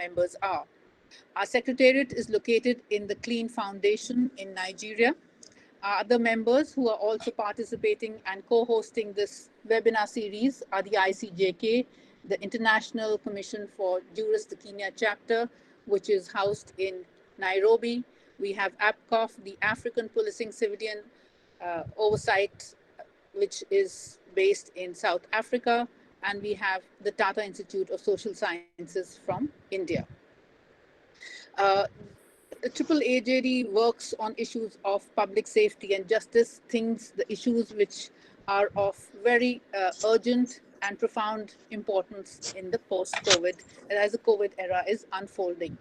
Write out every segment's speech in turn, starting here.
members are. Our secretariat is located in the Clean Foundation in Nigeria. Our other members who are also participating and co-hosting this webinar series are the ICJK, the International Commission for Juris the Kenya chapter, which is housed in Nairobi. We have APCOF, the African Policing Civilian Oversight, which is based in South Africa, and we have the Tata Institute of Social Sciences from India. AAAJD works on issues of public safety and justice, the issues which are of very urgent and profound importance in the post-COVID, as the COVID era is unfolding.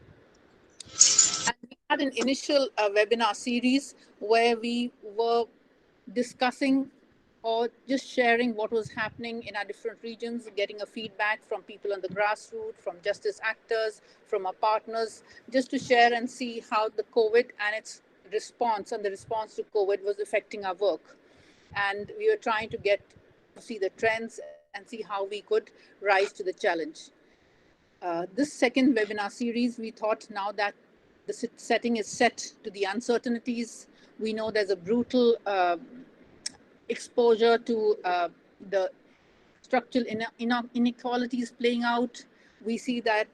And we had an initial webinar series where we were discussing or just sharing what was happening in our different regions, getting a feedback from people on the grassroots, from justice actors, from our partners, just to share and see how the COVID and its response and the response to COVID was affecting our work. And we were trying to see the trends and see how we could rise to the challenge. This second webinar series, we thought now that the setting is set to the uncertainties. We know there's a brutal exposure to the structural inequalities playing out. We see that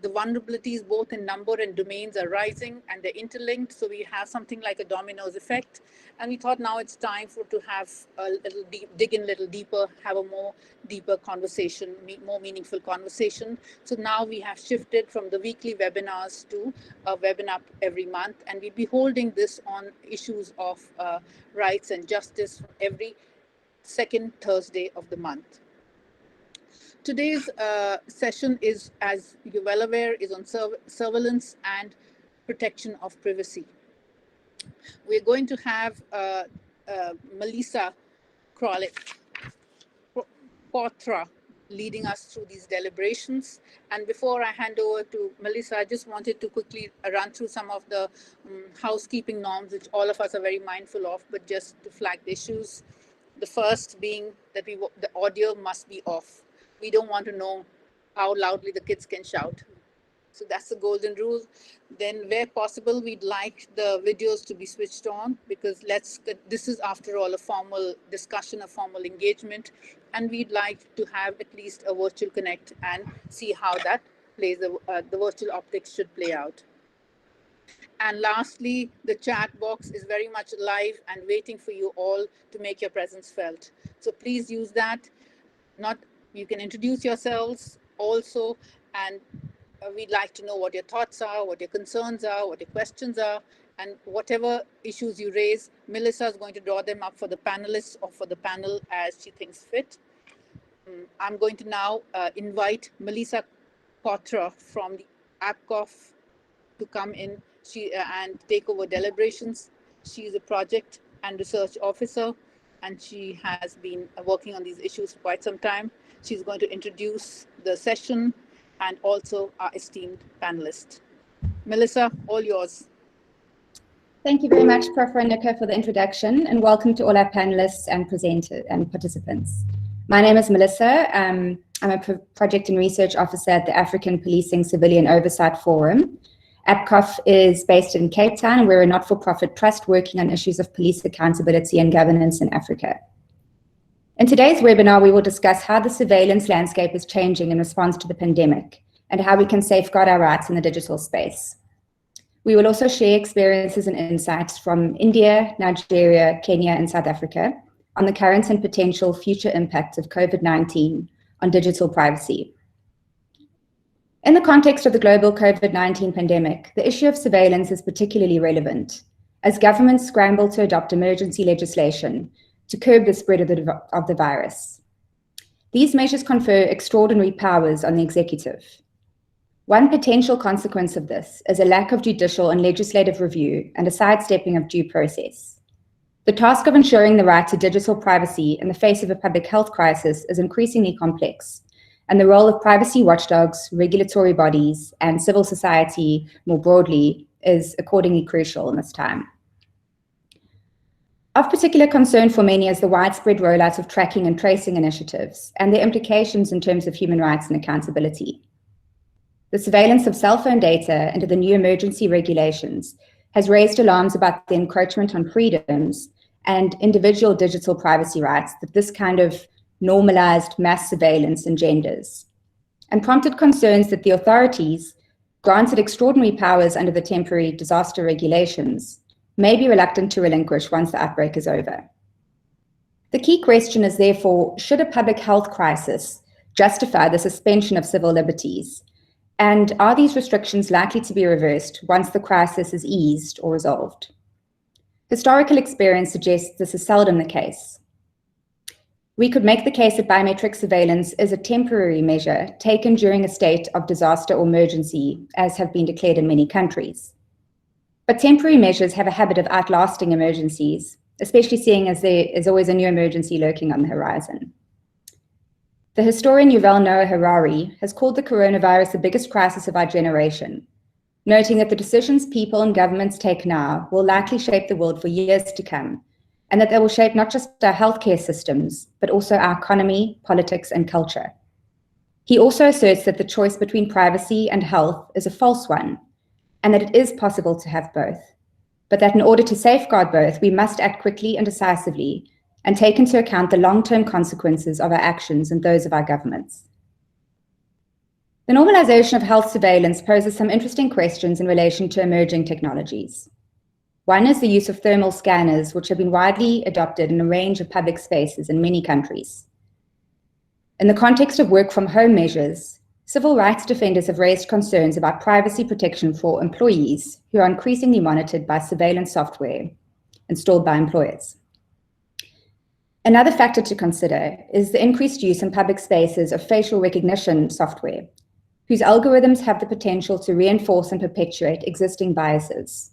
the vulnerabilities both in number and domains are rising and they're interlinked. So we have something like a dominoes effect. And we thought now it's time to have a little dig in a little deeper, have a more deeper conversation, more meaningful conversation. So now we have shifted from the weekly webinars to a webinar every month. And we'll be holding this on issues of rights and justice every second Thursday of the month. Today's session is, as you're well aware, is on surveillance and protection of privacy. We're going to have Melissa Quatra leading us through these deliberations. And before I hand over to Melissa, I just wanted to quickly run through some of the housekeeping norms, which all of us are very mindful of, but just to flag the issues. The first being that the audio must be off. We don't want to know how loudly the kids can shout. So that's the golden rule. Then where possible, we'd like the videos to be switched on because this is after all a formal discussion, a formal engagement. And we'd like to have at least a virtual connect and see how that plays, the virtual optics should play out. And lastly, the chat box is very much live and waiting for you all to make your presence felt. So please use that. You can introduce yourselves also, and we'd like to know what your thoughts are, what your concerns are, what your questions are, and whatever issues you raise, Melissa is going to draw them up for the panelists or for the panel as she thinks fit. I'm going to now invite Melissa Quatra from the APCOF to come in and take over deliberations. She is a project and research officer, and she has been working on these issues for quite some time. She's going to introduce the session and also our esteemed panelist. Melissa, all yours. Thank you very much, Prof. Renika, for the introduction, and welcome to all our panelists and presenters and participants. My name is Melissa. I'm a project and research officer at the African Policing Civilian Oversight Forum. APCOF is based in Cape Town, and we're a not-for-profit trust working on issues of police accountability and governance in Africa. In today's webinar, we will discuss how the surveillance landscape is changing in response to the pandemic and how we can safeguard our rights in the digital space. We will also share experiences and insights from India, Nigeria, Kenya, and South Africa on the current and potential future impacts of COVID-19 on digital privacy. In the context of the global COVID-19 pandemic, the issue of surveillance is particularly relevant as governments scramble to adopt emergency legislation to curb the spread of the virus. These measures confer extraordinary powers on the executive. One potential consequence of this is a lack of judicial and legislative review and a sidestepping of due process. The task of ensuring the right to digital privacy in the face of a public health crisis is increasingly complex, and the role of privacy watchdogs, regulatory bodies, and civil society more broadly is accordingly crucial in this time. Of particular concern for many is the widespread rollout of tracking and tracing initiatives and their implications in terms of human rights and accountability. The surveillance of cell phone data under the new emergency regulations has raised alarms about the encroachment on freedoms and individual digital privacy rights that this kind of normalized mass surveillance engenders, and prompted concerns that the authorities, granted extraordinary powers under the temporary disaster regulations, may be reluctant to relinquish once the outbreak is over. The key question is therefore, should a public health crisis justify the suspension of civil liberties? And are these restrictions likely to be reversed once the crisis is eased or resolved? Historical experience suggests this is seldom the case. We could make the case that biometric surveillance is a temporary measure taken during a state of disaster or emergency, as have been declared in many countries. But temporary measures have a habit of outlasting emergencies, especially seeing as there is always a new emergency lurking on the horizon. The historian Yuval Noah Harari has called the coronavirus the biggest crisis of our generation, noting that the decisions people and governments take now will likely shape the world for years to come, and that they will shape not just our healthcare systems, but also our economy, politics, and culture. He also asserts that the choice between privacy and health is a false one, and that it is possible to have both, but that in order to safeguard both, we must act quickly and decisively and take into account the long-term consequences of our actions and those of our governments. The normalization of health surveillance poses some interesting questions in relation to emerging technologies. One is the use of thermal scanners, which have been widely adopted in a range of public spaces in many countries. In the context of work-from-home measures, civil rights defenders have raised concerns about privacy protection for employees who are increasingly monitored by surveillance software installed by employers. Another factor to consider is the increased use in public spaces of facial recognition software, whose algorithms have the potential to reinforce and perpetuate existing biases.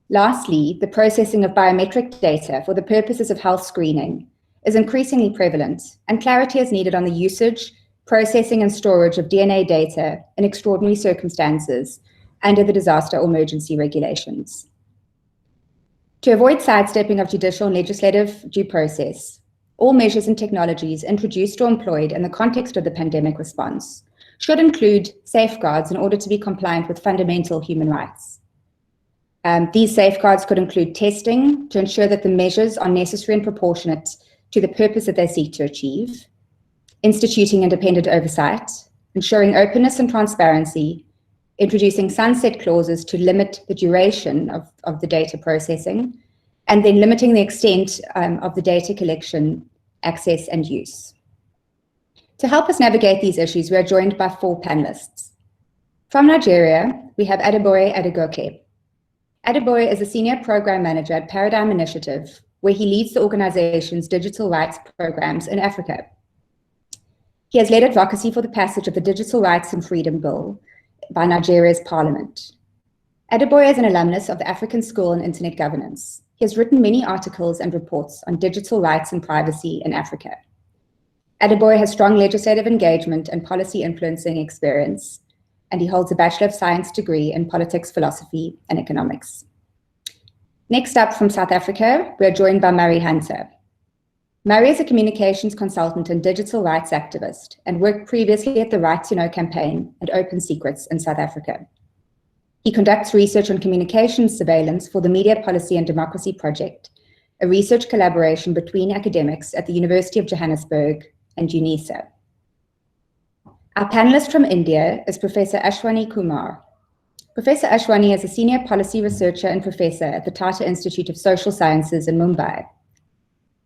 Lastly, the processing of biometric data for the purposes of health screening is increasingly prevalent, and clarity is needed on the usage, processing, and storage of DNA data in extraordinary circumstances under the disaster or emergency regulations. To avoid sidestepping of judicial and legislative due process, all measures and technologies introduced or employed in the context of the pandemic response should include safeguards in order to be compliant with fundamental human rights. These safeguards could include testing to ensure that the measures are necessary and proportionate to the purpose that they seek to achieve, instituting independent oversight, ensuring openness and transparency, introducing sunset clauses to limit the duration of the data processing, and then limiting the extent of the data collection, access, and use. To help us navigate these issues, we are joined by 4 panelists. From Nigeria, we have Adeboye Adegoke. Adeboye is a senior program manager at Paradigm Initiative, where he leads the organization's digital rights programs in Africa. He has led advocacy for the passage of the Digital Rights and Freedom Bill by Nigeria's parliament. Adeboye is an alumnus of the African School on Internet Governance. He has written many articles and reports on digital rights and privacy in Africa. Adeboye has strong legislative engagement and policy influencing experience, and he holds a Bachelor of Science degree in politics, philosophy, and economics. Next up from South Africa, we are joined by Murray Hunter. Murray is a communications consultant and digital rights activist and worked previously at the Right to Know campaign and Open Secrets in South Africa. He conducts research on communications surveillance for the Media Policy and Democracy Project, a research collaboration between academics at the University of Johannesburg and UNISA. Our panelist from India is Professor Ashwani Kumar. Professor Ashwani is a senior policy researcher and professor at the Tata Institute of Social Sciences in Mumbai.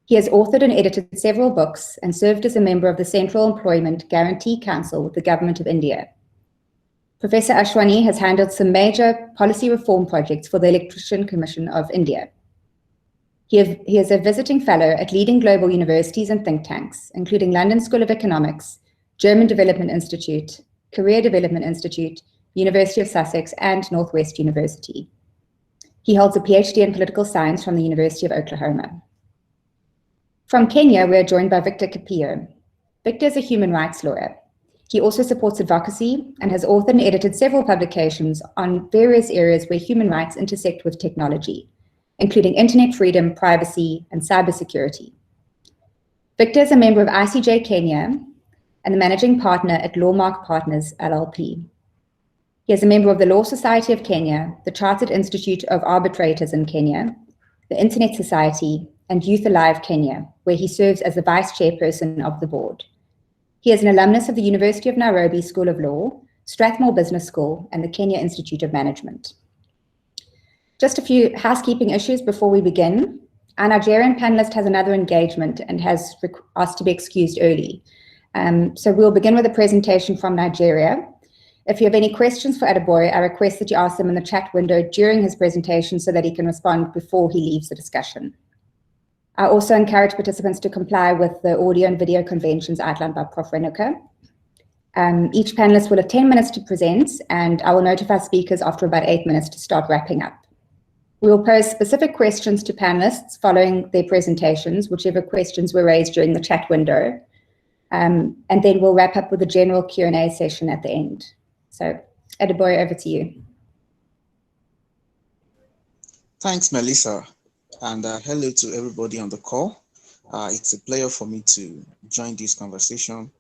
He has authored and edited several books and served as a member of the Central Employment Guarantee Council with the Government of India. Professor Ashwani has handled some major policy reform projects for the Electrician Commission of India. He is a visiting fellow at leading global universities and think tanks, including London School of Economics, German Development Institute, Career Development Institute, University of Sussex, and Northwest University. He holds a PhD in political science from the University of Oklahoma. From Kenya, we are joined by Victor Capio. Victor is a human rights lawyer. He also supports advocacy and has authored and edited several publications on various areas where human rights intersect with technology, including internet freedom, privacy, and cybersecurity. Victor is a member of ICJ Kenya and the managing partner at Lawmark Partners LLP. He is a member of the Law Society of Kenya, the Chartered Institute of Arbitrators in Kenya, the Internet Society, and Youth Alive Kenya, where he serves as the vice chairperson of the board. He is an alumnus of the University of Nairobi School of Law, Strathmore Business School, and the Kenya Institute of Management. Just a few housekeeping issues before we begin. Our Nigerian panelist has another engagement and has asked to be excused early. So we'll begin with a presentation from Nigeria. If you have any questions for Adeboye, I request that you ask them in the chat window during his presentation so that he can respond before he leaves the discussion. I also encourage participants to comply with the audio and video conventions outlined by Prof. Renuka. Each panelist will have 10 minutes to present, and I will notify speakers after about 8 minutes to start wrapping up. We will pose specific questions to panelists following their presentations, whichever questions were raised during the chat window, and then we'll wrap up with a general Q&A session at the end. So, Adeboye, over to you. Thanks, Melissa, and hello to everybody on the call. It's a pleasure for me to join this conversation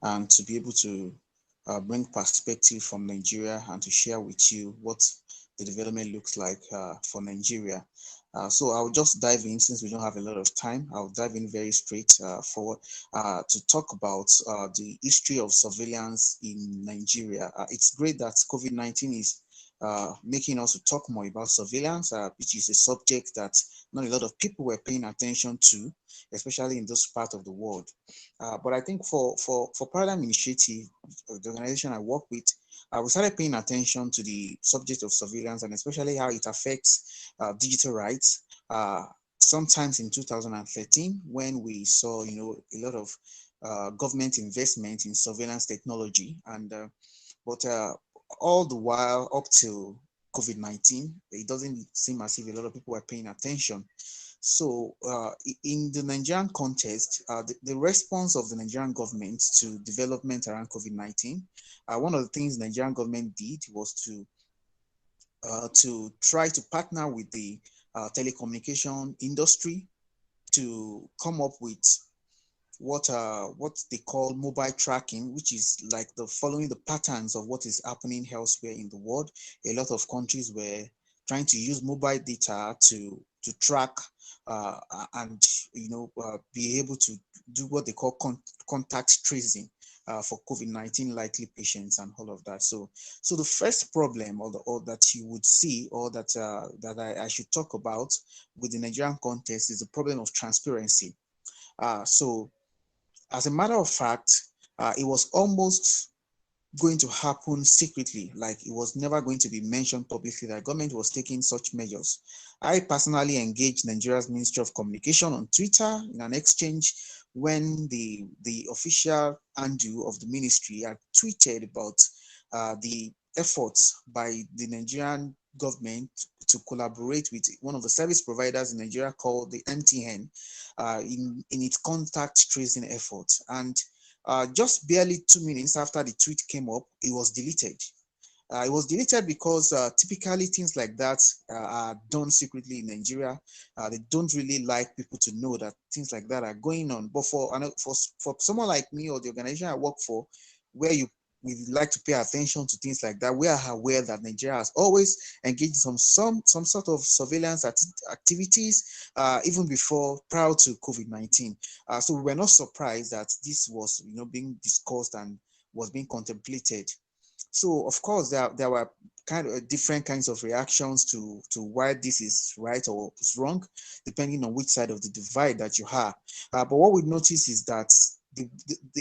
and to be able to bring perspective from Nigeria and to share with you what the development looks like for Nigeria. So I'll just dive in since we don't have a lot of time. I'll dive in very straight forward to talk about the history of surveillance in Nigeria. It's great that COVID-19 is making us to talk more about surveillance, which is a subject that not a lot of people were paying attention to, especially in this part of the world. But I think for Paradigm Initiative, the organization I work with, we started paying attention to the subject of surveillance and especially how it affects digital rights. Sometimes in 2013, when we saw, a lot of government investment in surveillance technology, and but all the while up till COVID-19, it doesn't seem as if a lot of people were paying attention. So in the Nigerian context, the response of the Nigerian government to development around COVID-19, one of the things the Nigerian government did was to try to partner with the telecommunication industry to come up with what they call mobile tracking, which is like following the patterns of what is happening elsewhere in the world. A lot of countries were trying to use mobile data to track and be able to do what they call contact tracing for COVID-19 likely patients and all of that. So the first problem or that you would see, or that I should talk about with the Nigerian context, is the problem of transparency. So as a matter of fact, it was almost going to happen secretly, like it was never going to be mentioned publicly that government was taking such measures. I personally engaged Nigeria's Ministry of Communication on Twitter in an exchange when the official handle of the ministry had tweeted about the efforts by the Nigerian government to collaborate with one of the service providers in Nigeria called the MTN in its contact tracing efforts. And just barely 2 minutes after the tweet came up, it was deleted. It was deleted because typically things like that are done secretly in Nigeria. They don't really like people to know that things like that are going on. But for someone like me or the organization I work for, where we like to pay attention to things like that, we are aware that Nigeria has always engaged in some sort of surveillance activities even prior to COVID-19. So we were not surprised that this was being discussed and was being contemplated. So of course there were kind of different kinds of reactions to why this is right or is wrong, depending on which side of the divide that you are. But what we notice is that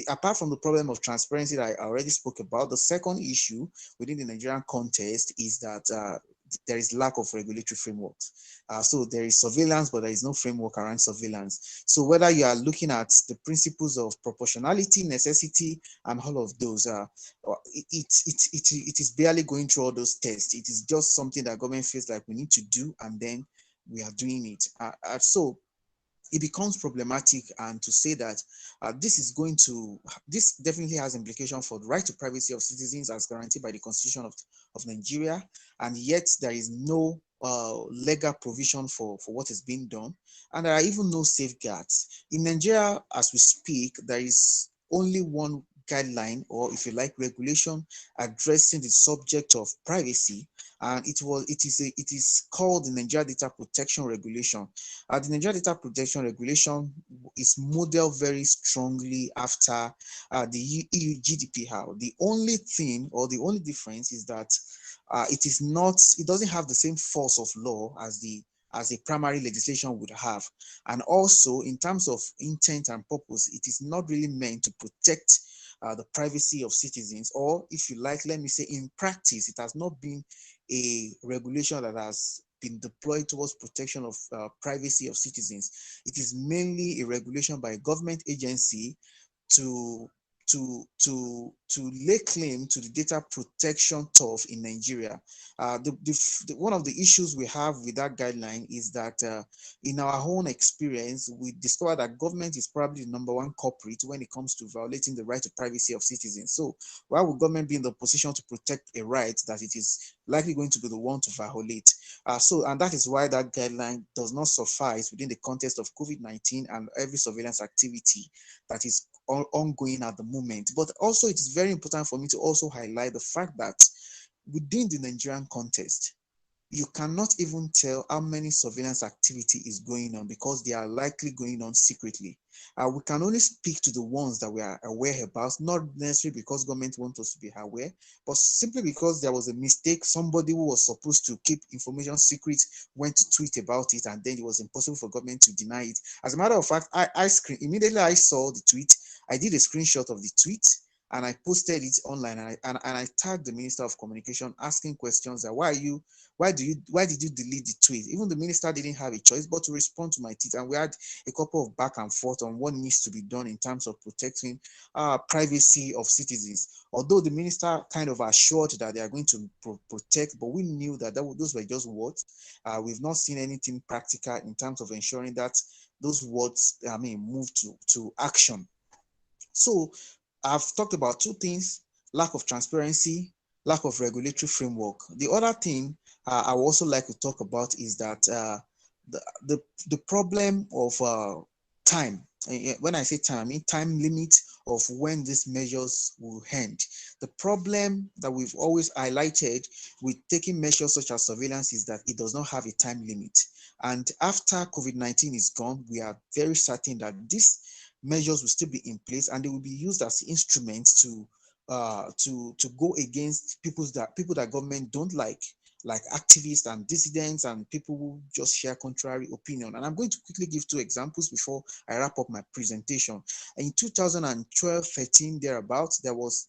apart from the problem of transparency that I already spoke about, the second issue within the Nigerian context is that there is lack of regulatory frameworks. So there is surveillance, but there is no framework around surveillance. So whether you are looking at the principles of proportionality, necessity, and all of those, it is barely going through all those tests. It is just something that government feels like we need to do, and then we are doing it. So it becomes problematic, and to say that this definitely has implication for the right to privacy of citizens as guaranteed by the Constitution of Nigeria, and yet there is no legal provision for what is being done, and there are even no safeguards. In Nigeria, as we speak, there is only one guideline, or if you like, regulation addressing the subject of privacy, and it is called the Nigeria Data Protection Regulation. The Nigeria Data Protection Regulation is modeled very strongly after the EU GDPR. The only thing, or the only difference, is that it doesn't have the same force of law as a primary legislation would have. And also, in terms of intent and purpose, it is not really meant to protect the privacy of citizens, or if you like, let me say, in practice, it has not been a regulation that has been deployed towards protection of privacy of citizens. It is mainly a regulation by a government agency to lay claim to the data protection turf in Nigeria. One of the issues we have with that guideline is that in our own experience, we discovered that government is probably the number one culprit when it comes to violating the right to privacy of citizens. So why would government be in the position to protect a right that it is likely going to be the one to violate? And that is why that guideline does not suffice within the context of COVID-19 and every surveillance activity that is ongoing at the moment. But also, it is very important for me to also highlight the fact that within the Nigerian context, you cannot even tell how many surveillance activity is going on because they are likely going on secretly. We can only speak to the ones that we are aware about, not necessarily because government wants us to be aware, but simply because there was a mistake. Somebody who was supposed to keep information secret went to tweet about it, and then it was impossible for government to deny it. As a matter of fact, immediately I saw the tweet, I did a screenshot of the tweet, and I posted it online, and I tagged the Minister of Communication, asking questions that why did you delete the tweet? Even the minister didn't have a choice but to respond to my tweet, and we had a couple of back and forth on what needs to be done in terms of protecting privacy of citizens. Although the minister kind of assured that they are going to protect, but we knew that those were just words. We've not seen anything practical in terms of ensuring that those words, move to action. So I've talked about two things: lack of transparency, lack of regulatory framework. The other thing I would also like to talk about is that the problem of time. When I say time, I mean time limit of when these measures will end. The problem that we've always highlighted with taking measures such as surveillance is that it does not have a time limit. And after COVID-19 is gone, we are very certain that these measures will still be in place, and they will be used as instruments to go against people that government don't like activists and dissidents and people who just share contrary opinion. And I'm going to quickly give two examples before I wrap up my presentation. In 2012-13 thereabouts,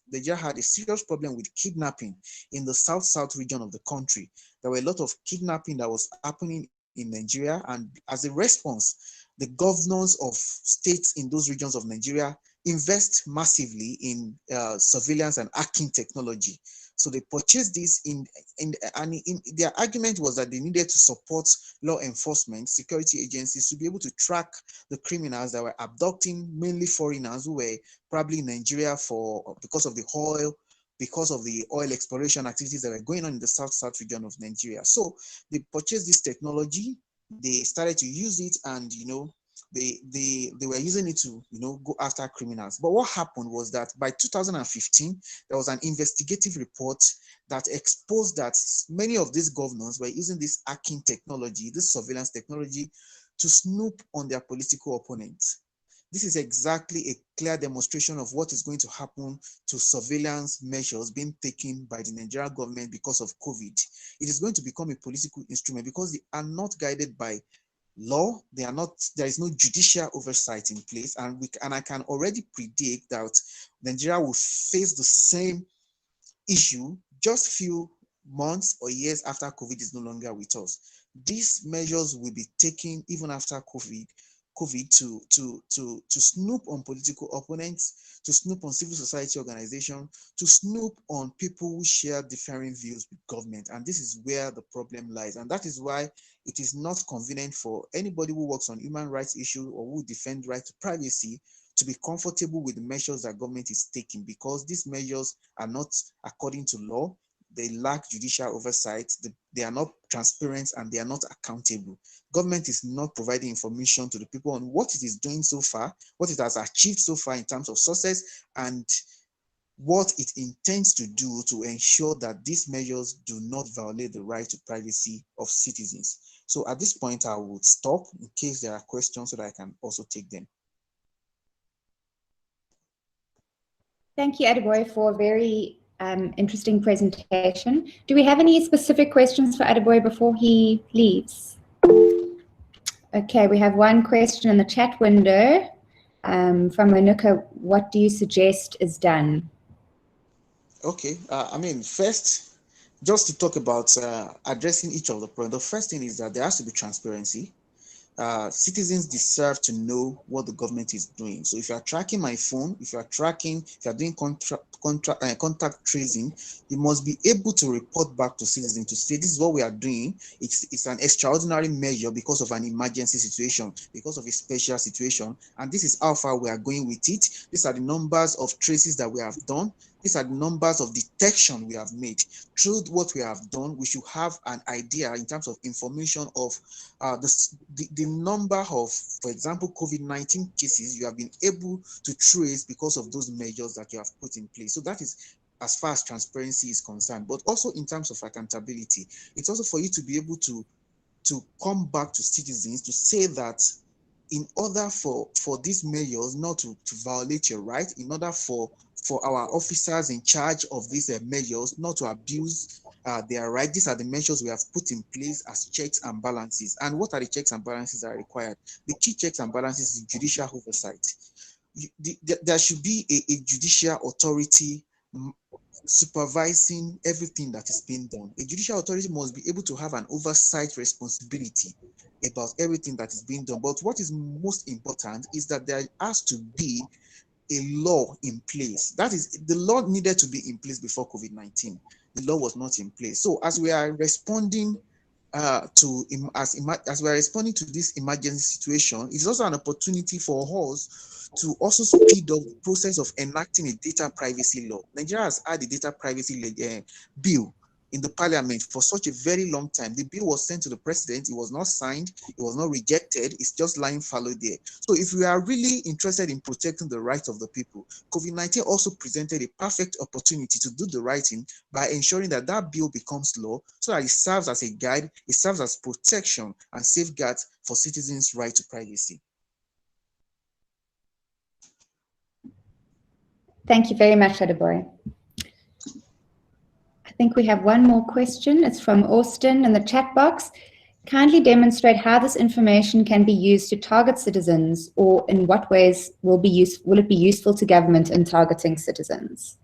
Nigeria had a serious problem with kidnapping in the south region of the country. There were a lot of kidnapping that was happening in Nigeria, and as a response, the governors of states in those regions of Nigeria invest massively in surveillance and hacking technology. So they purchased this in their argument was that they needed to support law enforcement, security agencies to be able to track the criminals that were abducting mainly foreigners who were probably in Nigeria because of the oil exploration activities that were going on in the south region of Nigeria. So they purchased this technology, they started to use it, and they were using it to go after criminals. But what happened was that by 2015 there was an investigative report that exposed that many of these governors were using this hacking technology, this surveillance technology, to snoop on their political opponents. This is exactly a clear demonstration of what is going to happen to surveillance measures being taken by the Nigerian government because of COVID. It is going to become a political instrument because they are not guided by law. There is no judicial oversight in place, and I can already predict that Nigeria will face the same issue just few months or years after COVID is no longer with us. These measures will be taken even after COVID to snoop on political opponents, to snoop on civil society organizations, to snoop on people who share differing views with government. And this is where the problem lies. And that is why it is not convenient for anybody who works on human rights issues or who defend right to privacy to be comfortable with the measures that government is taking, because these measures are not according to law. They lack judicial oversight, they are not transparent, and they are not accountable. Government is not providing information to the people on what it is doing so far, what it has achieved so far in terms of success, and what it intends to do to ensure that these measures do not violate the right to privacy of citizens. So at this point, I would stop in case there are questions so that I can also take them. Thank you, Adeboye, for a very interesting presentation. Do we have any specific questions for Adeboye before he leaves? Okay, we have one question in the chat window from Renuka. What do you suggest is done? Okay, first, just to talk about addressing each of the points, the first thing is that there has to be transparency. Citizens deserve to know what the government is doing. So if you are tracking my phone, if you are doing contact tracing, you must be able to report back to citizens to say this is what we are doing. It's an extraordinary measure because of an emergency situation, because of a special situation, and this is how far we are going with it. These are the numbers of traces that we have done. These are the numbers of detection we have made. Through what we have done, we should have an idea in terms of information of the number of, for example, COVID-19 cases you have been able to trace because of those measures that you have put in place. So that is as far as transparency is concerned, but also in terms of accountability. It's also for you to be able to come back to citizens to say that in order for these measures not to violate your right, in order for our officers in charge of these measures not to abuse their right, these are the measures we have put in place as checks and balances. And what are the checks and balances that are required? The key checks and balances is judicial oversight. There should be a judicial authority supervising everything that is being done. A judicial authority must be able to have an oversight responsibility about everything that is being done. But what is most important is that there has to be a law in place. That is, the law needed to be in place before COVID-19. The law was not in place. So as we are responding as we are responding to this emergency situation, it's also an opportunity for us to also speed up the process of enacting a data privacy law. Nigeria has had a data privacy bill in the parliament for such a very long time. The bill was sent to the president, it was not signed, it was not rejected, it's just lying fallow there. So if we are really interested in protecting the rights of the people, COVID-19 also presented a perfect opportunity to do the right thing by ensuring that that bill becomes law, so that it serves as a guide, it serves as protection and safeguards for citizens' right to privacy. Thank you very much, Adeboye. I think we have one more question. It's from Austin in the chat box. Kindly demonstrate how this information can be used to target citizens, or in what ways will it be useful to government in targeting citizens?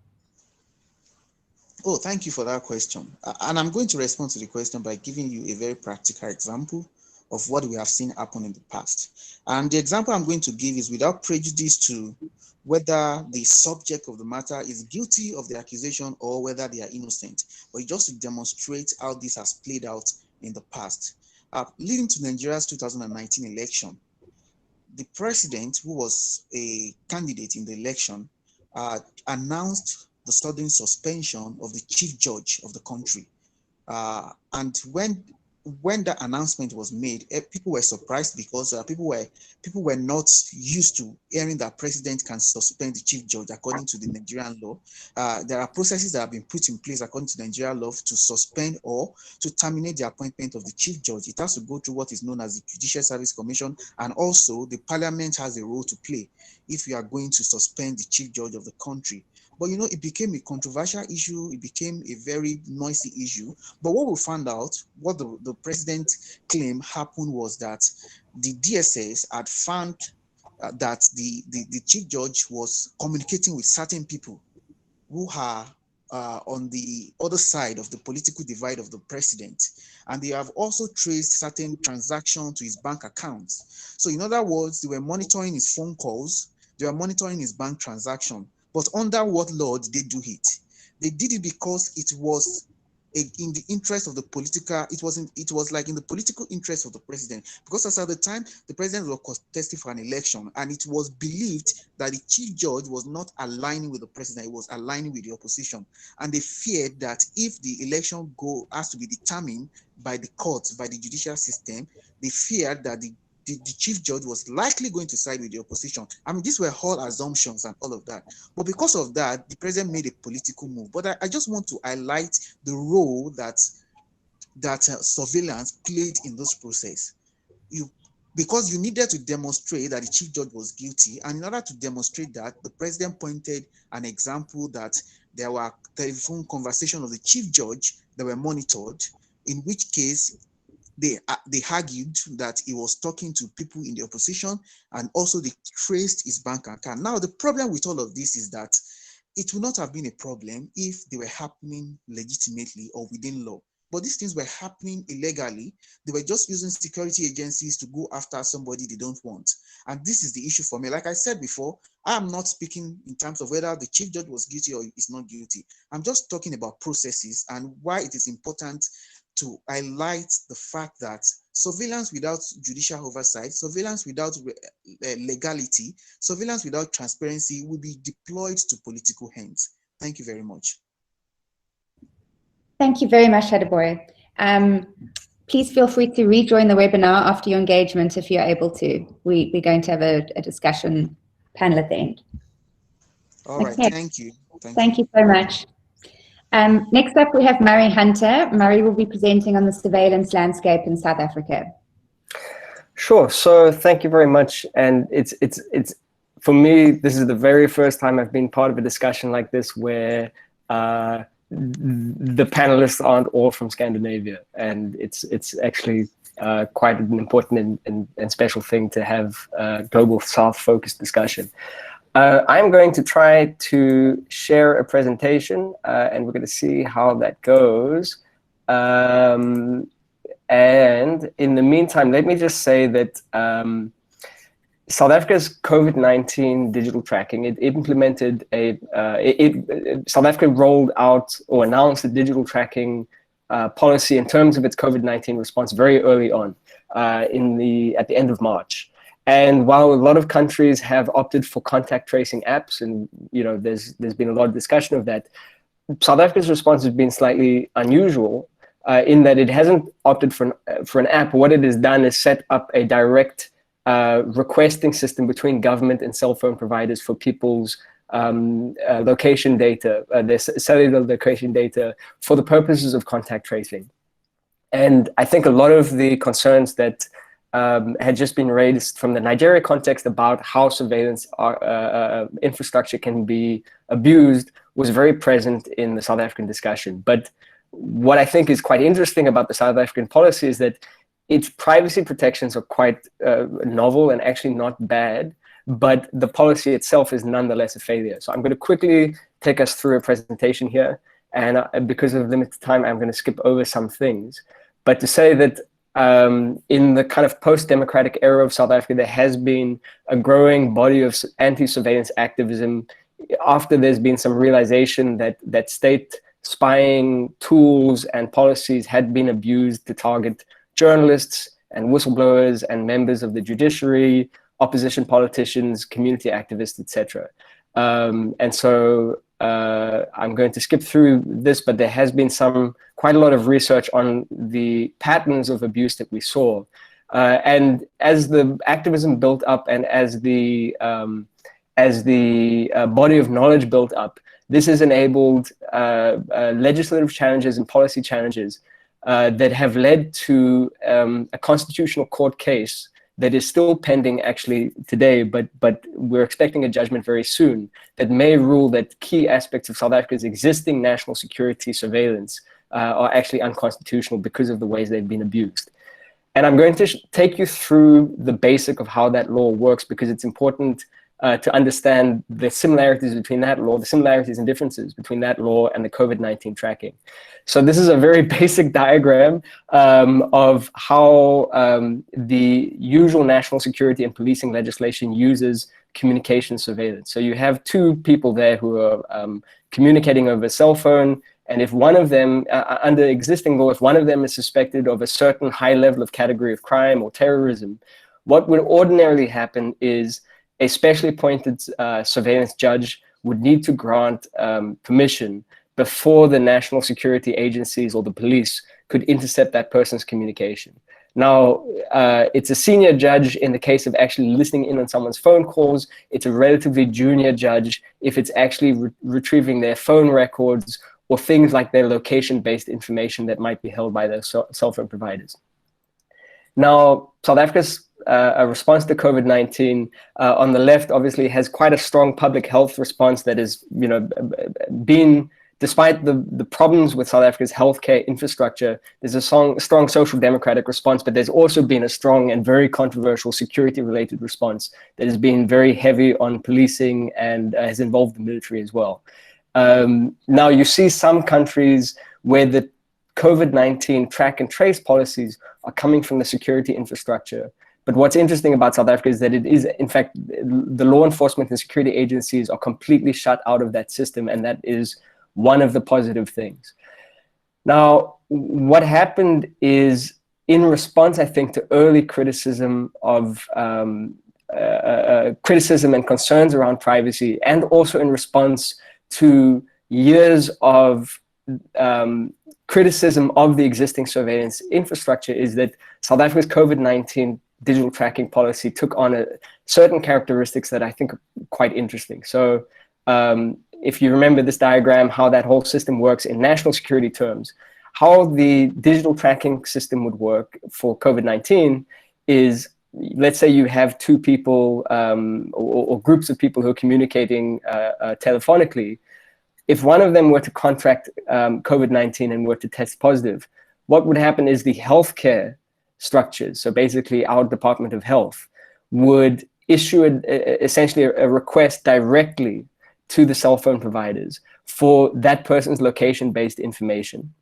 Oh, thank you for that question. And I'm going to respond to the question by giving you a very practical example of what we have seen happen in the past. And the example I'm going to give is without prejudice to whether the subject of the matter is guilty of the accusation or whether they are innocent, but just to demonstrate how this has played out in the past. Leading to Nigeria's 2019 election, the president, who was a candidate in the election, announced the sudden suspension of the chief judge of the country. And when that announcement was made, people were surprised because people were not used to hearing that president can suspend the chief judge according to the Nigerian law. There are processes that have been put in place according to Nigerian law to suspend or to terminate the appointment of the chief judge. It has to go through what is known as the Judicial Service Commission, and also the parliament has a role to play if you are going to suspend the chief judge of the country. But it became a controversial issue. It became a very noisy issue. But what we found out, what the president claimed happened was that the DSS had found that the chief judge was communicating with certain people who are on the other side of the political divide of the president. And they have also traced certain transactions to his bank accounts. So in other words, they were monitoring his phone calls, they were monitoring his bank transaction. But under what law did they do it? They did it because it was in the interest of the political, it was like in the political interest of the president, because as at the time the president was contesting for an election, and it was believed that the chief judge was not aligning with the president, it was aligning with the opposition, and they feared that if the election has to be determined by the courts, by the judicial system, they feared that the the chief judge was likely going to side with the opposition. I mean, these were all assumptions and all of that. But because of that, the president made a political move. But I just want to highlight the role that surveillance played in this process. Because you needed to demonstrate that the chief judge was guilty, and in order to demonstrate that, the president pointed an example that there were telephone conversations of the chief judge that were monitored, in which case they argued that he was talking to people in the opposition, and also they traced his bank account. Now, the problem with all of this is that it would not have been a problem if they were happening legitimately or within law. But these things were happening illegally. They were just using security agencies to go after somebody they don't want. And this is the issue for me. Like I said before, I am not speaking in terms of whether the chief judge was guilty or is not guilty. I'm just talking about processes and why it is important to highlight the fact that surveillance without judicial oversight, surveillance without legality, surveillance without transparency will be deployed to political ends. Thank you very much. Thank you very much, Adeboye. Please feel free to rejoin the webinar after your engagement if you're able to. We're going to have a discussion panel at the end. All right, okay. Thank you. Thank you so much. Next up, we have Murray Hunter. Murray will be presenting on the surveillance landscape in South Africa. Sure. So thank you very much. And it's for me, this is the very first time I've been part of a discussion like this where the panelists aren't all from Scandinavia, and it's actually quite an important and special thing to have a global South-focused discussion. I'm going to try to share a presentation, and we're going to see how that goes. And in the meantime, let me just say that South Africa's COVID-19 digital tracking, it implemented South Africa rolled out or announced a digital tracking policy in terms of its COVID-19 response very early on at the end of March. And while a lot of countries have opted for contact tracing apps, and there's been a lot of discussion of that, South Africa's response has been slightly unusual in that it hasn't opted for an app. What it has done is set up a direct requesting system between government and cell phone providers for people's location data, their cellular location data, for the purposes of contact tracing. And I think a lot of the concerns that had just been raised from the Nigeria context about how surveillance infrastructure can be abused was very present in the South African discussion. But what I think is quite interesting about the South African policy is that its privacy protections are quite novel and actually not bad, but the policy itself is nonetheless a failure. So I'm going to quickly take us through a presentation here, and because of limited time, I'm going to skip over some things. But to say that in the kind of post-democratic era of South Africa, there has been a growing body of anti-surveillance activism after there's been some realization that state spying tools and policies had been abused to target journalists and whistleblowers and members of the judiciary, opposition politicians, community activists, etc. And so I'm going to skip through this, but there has been quite a lot of research on the patterns of abuse that we saw. And as the activism built up and as the body of knowledge built up, this has enabled legislative challenges and policy challenges that have led to a constitutional court case that is still pending actually today, but we're expecting a judgment very soon that may rule that key aspects of South Africa's existing national security surveillance are actually unconstitutional because of the ways they've been abused. And I'm going to take you through the basic of how that law works, because it's important to understand the similarities between that law, the similarities and differences between that law and the COVID-19 tracking. So this is a very basic diagram of how the usual national security and policing legislation uses communication surveillance. So you have two people there who are communicating over a cell phone, and if one of them, under existing law, if one of them is suspected of a certain high level of category of crime or terrorism, what would ordinarily happen is a specially appointed surveillance judge would need to grant permission before the national security agencies or the police could intercept that person's communication. Now, it's a senior judge in the case of actually listening in on someone's phone calls. It's a relatively junior judge if it's actually retrieving their phone records or things like their location-based information that might be held by their cell phone providers. Now, South Africa's response to COVID-19 on the left obviously has quite a strong public health response that has, been, despite the problems with South Africa's healthcare infrastructure, there's a strong social democratic response, but there's also been a strong and very controversial security-related response that has been very heavy on policing and has involved the military as well. Now, you see some countries where the COVID-19 track and trace policies are coming from the security infrastructure. But what's interesting about South Africa is that it is, in fact, the law enforcement and security agencies are completely shut out of that system, and that is one of the positive things. Now, what happened is, in response, I think, to early criticism of criticism and concerns around privacy, and also in response to years of criticism of the existing surveillance infrastructure, is that South Africa's COVID-19 digital tracking policy took on certain characteristics that I think are quite interesting. So if you remember this diagram, how that whole system works in national security terms, how the digital tracking system would work for COVID-19 is, let's say you have two people or groups of people who are communicating telephonically. If one of them were to contract COVID-19 and were to test positive, what would happen is the healthcare structures, so basically our Department of Health, would issue essentially a request directly to the cell phone providers for that person's location-based information.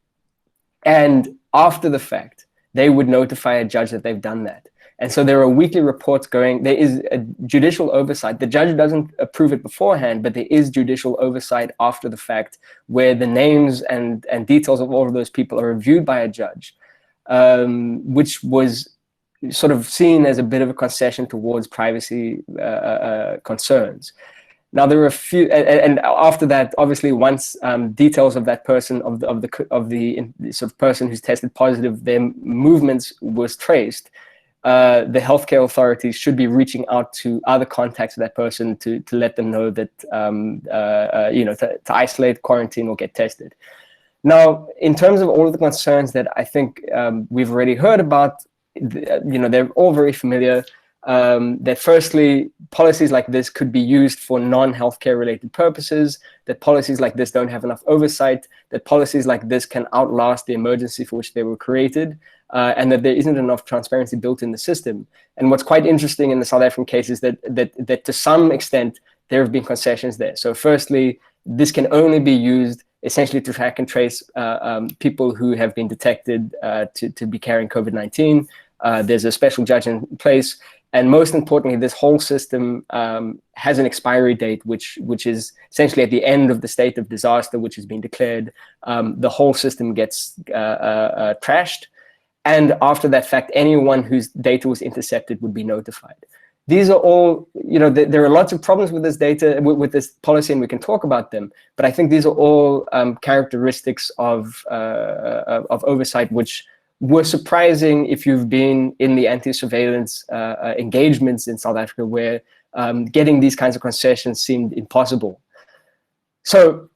And after the fact, they would notify a judge that they've done that. And so there are weekly reports going, there is a judicial oversight. The judge doesn't approve it beforehand, but there is judicial oversight after the fact, where the names and details of all of those people are reviewed by a judge, which was sort of seen as a bit of a concession towards privacy concerns. Now, there are a few, and after that, obviously, once details of that person, of the sort of person who's tested positive, their movements was traced, the healthcare authorities should be reaching out to other contacts of that person to let them know that, to isolate, quarantine, or get tested. Now, in terms of all of the concerns that I think we've already heard about, they're all very familiar. That firstly, policies like this could be used for non-healthcare related purposes, that policies like this don't have enough oversight, that policies like this can outlast the emergency for which they were created, and that there isn't enough transparency built in the system. And what's quite interesting in the South African case is that to some extent, there have been concessions there. So firstly, this can only be used essentially to track and trace people who have been detected to be carrying COVID-19. There's a special judge in place. And most importantly, this whole system has an expiry date, which is essentially at the end of the state of disaster, which has been declared. The whole system gets trashed. And after that fact, anyone whose data was intercepted would be notified. These are all, there are lots of problems with this data, with this policy, and we can talk about them. But I think these are all characteristics of oversight, which were surprising if you've been in the anti-surveillance engagements in South Africa, where getting these kinds of concessions seemed impossible. So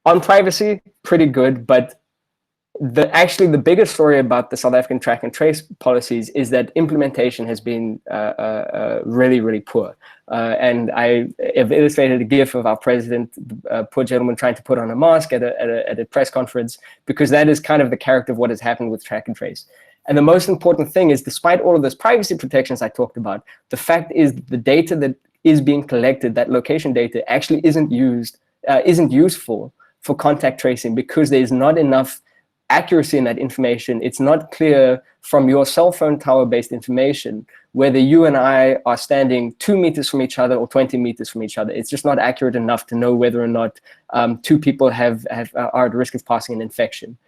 on privacy, pretty good, but actually the biggest story about the South African track and trace policies is that implementation has been really, really poor. And I have illustrated a GIF of our president, poor gentleman trying to put on a mask at a press conference, because that is kind of the character of what has happened with track and trace. And the most important thing is, despite all of those privacy protections I talked about, the fact is the data that is being collected, that location data, actually isn't useful for contact tracing, because there is not enough accuracy in that information. It's not clear from your cell phone tower-based information whether you and I are standing 2 meters from each other or 20 meters from each other. It's just not accurate enough to know whether or not two people are at risk of passing an infection.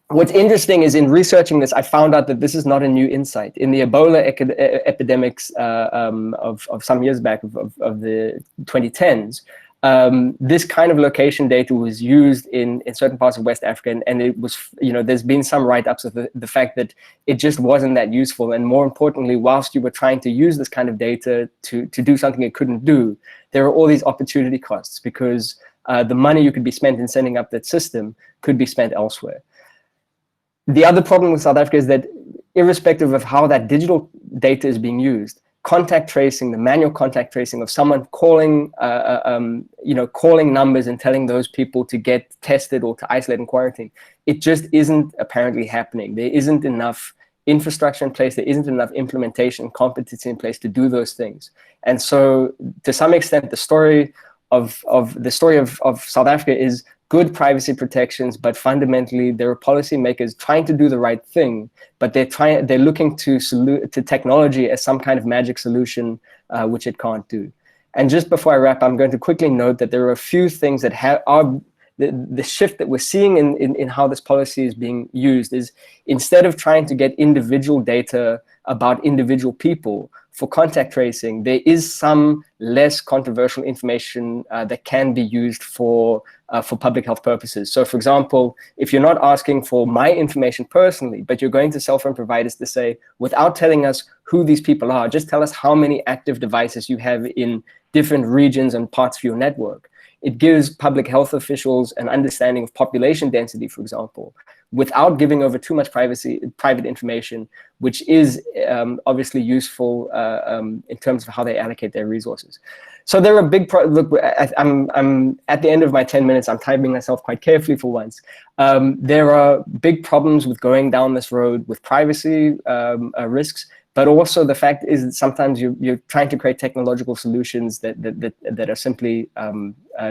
What's interesting is, in researching this, I found out that this is not a new insight. In the Ebola epidemics of some years back, of the 2010s, this kind of location data was used in certain parts of West Africa, and it was, there's been some write-ups of the fact that it just wasn't that useful. And more importantly, whilst you were trying to use this kind of data to do something it couldn't do, there are all these opportunity costs, because the money you could be spent in setting up that system could be spent elsewhere. The other problem with South Africa is that irrespective of how that digital data is being used, contact tracing, the manual contact tracing of someone calling, calling numbers and telling those people to get tested or to isolate and quarantine, it just isn't apparently happening. There isn't enough infrastructure in place. There isn't enough implementation competency in place to do those things. And so, to some extent, the story of South Africa is good privacy protections, but fundamentally there are policymakers trying to do the right thing, but they're looking to technology as some kind of magic solution, which it can't do. And just before I wrap, I'm going to quickly note that there are a few things that are the shift that we're seeing in how this policy is being used is, instead of trying to get individual data about individual people for contact tracing, there is some less controversial information that can be used for public health purposes. So, for example, if you're not asking for my information personally, but you're going to cell phone providers to say, without telling us who these people are, just tell us how many active devices you have in different regions and parts of your network. It gives public health officials an understanding of population density, for example, without giving over too much private information, which is obviously useful in terms of how they allocate their resources. So there are big look. I'm at the end of my 10 minutes. I'm timing myself quite carefully for once. There are big problems with going down this road with privacy risks, but also the fact is that sometimes you're trying to create technological solutions that are simply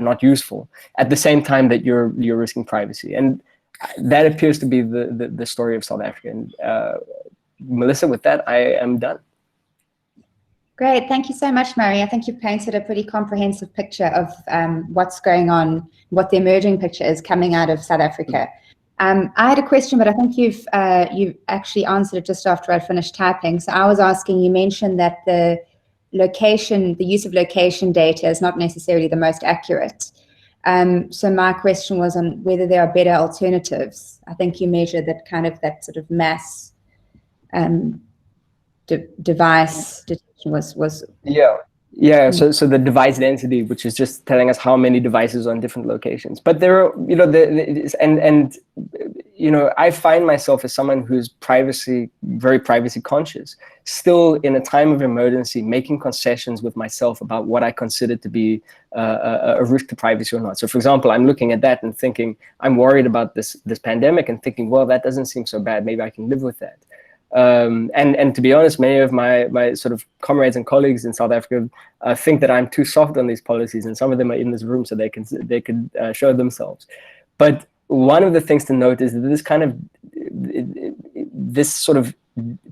not useful at the same time that you're risking privacy. And that appears to be the story of South Africa. And Melissa, with that, I am done. Great, thank you so much, Murray. I think you've painted a pretty comprehensive picture of what's going on, what the emerging picture is coming out of South Africa. I had a question, but I think you've actually answered it just after I finished typing. So I was asking, you mentioned that the use of location data is not necessarily the most accurate. So my question was on whether there are better alternatives. I think you measured that sort of mass device detection was. Yeah. So the device density, which is just telling us how many devices on different locations. But there are, I find myself as someone who's very privacy conscious, still in a time of emergency, making concessions with myself about what I consider to be a risk to privacy or not. So, for example, I'm looking at that and thinking, I'm worried about this pandemic, and thinking, well, that doesn't seem so bad. Maybe I can live with that. And to be honest, many of my sort of comrades and colleagues in South Africa think that I'm too soft on these policies, and some of them are in this room so they could show themselves. But one of the things to note is that this sort of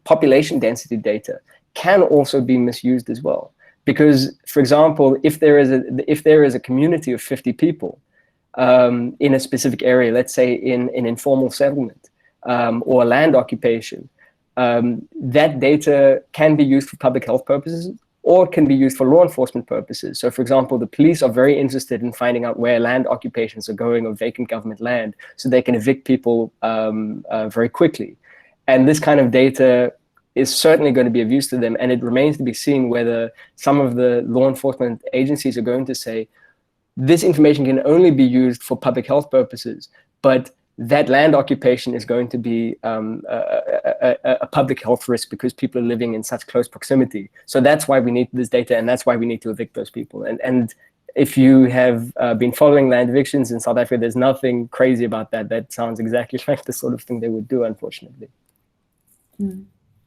population density data can also be misused as well. Because, for example, if there is a community of 50 people in a specific area, let's say in an informal settlement or land occupation, that data can be used for public health purposes or can be used for law enforcement purposes. So, for example, the police are very interested in finding out where land occupations are going or vacant government land, so they can evict people very quickly. And this kind of data is certainly going to be of use to them, and it remains to be seen whether some of the law enforcement agencies are going to say, this information can only be used for public health purposes, but that land occupation is going to be a public health risk because people are living in such close proximity. So that's why we need this data, and that's why we need to evict those people. And if you have been following land evictions in South Africa, there's nothing crazy about that. That sounds exactly like the sort of thing they would do, unfortunately.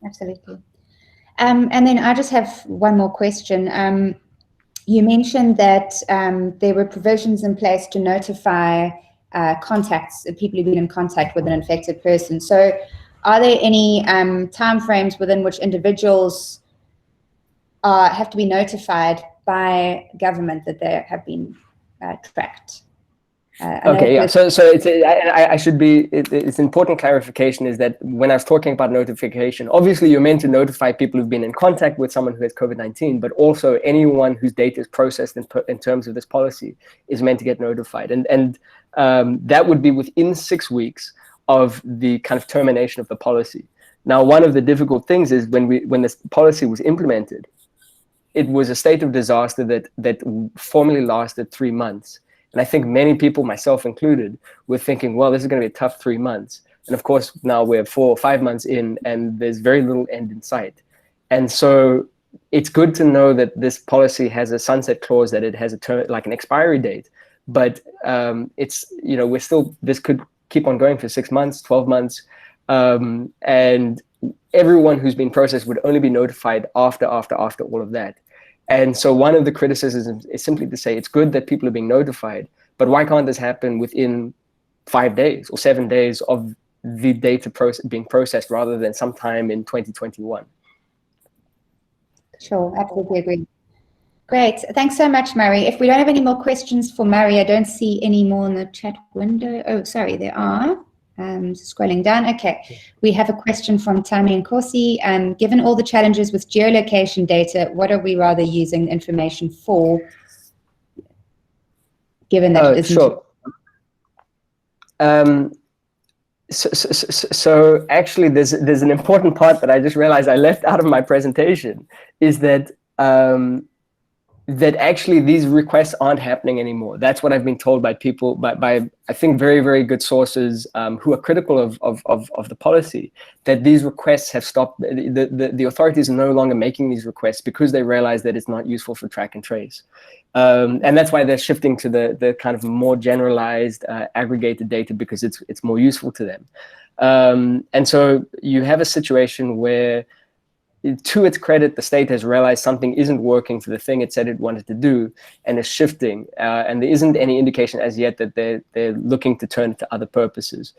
Absolutely. And then I just have one more question. You mentioned that there were provisions in place to notify contacts, people who've been in contact with an infected person. So are there any timeframes within which individuals have to be notified by government that they have been tracked? Okay, yeah. So it's I should be. It's important clarification is that when I was talking about notification, obviously you're meant to notify people who've been in contact with someone who has COVID-19, but also anyone whose data is processed in terms of this policy is meant to get notified, and that would be within 6 weeks of the kind of termination of the policy. Now, one of the difficult things is when this policy was implemented, it was a state of disaster that formally lasted 3 months. And I think many people, myself included, were thinking, well, this is going to be a tough 3 months. And of course, now we're 4 or 5 months in, and there's very little end in sight. And so it's good to know that this policy has a sunset clause, that it has a term, like an expiry date. But it's, you know, this could keep on going for 6 months, 12 months. And everyone who's been processed would only be notified after all of that. And so one of the criticisms is simply to say it's good that people are being notified, but why can't this happen within 5 days or 7 days of the data being processed rather than sometime in 2021? Sure, absolutely agree. Great, thanks so much, Murray. If we don't have any more questions for Murray, I don't see any more in the chat window. Oh, sorry, there are. Scrolling down. Okay, we have a question from Tammy and Corsi. Given all the challenges with geolocation data, what are we rather using the information for? Given that it isn't. Sure. So actually, there's an important part that I just realized I left out of my presentation, is that that actually these requests aren't happening anymore. That's what I've been told by people, by I think very, very good sources who are critical of the policy, that these requests have stopped. The authorities are no longer making these requests because they realize that it's not useful for track and trace. And that's why they're shifting to the kind of more generalized aggregated data, because it's more useful to them. And so you have a situation where, to its credit, the state has realized something isn't working for the thing it said it wanted to do, and is shifting. And there isn't any indication as yet that they're looking to turn it to other purposes.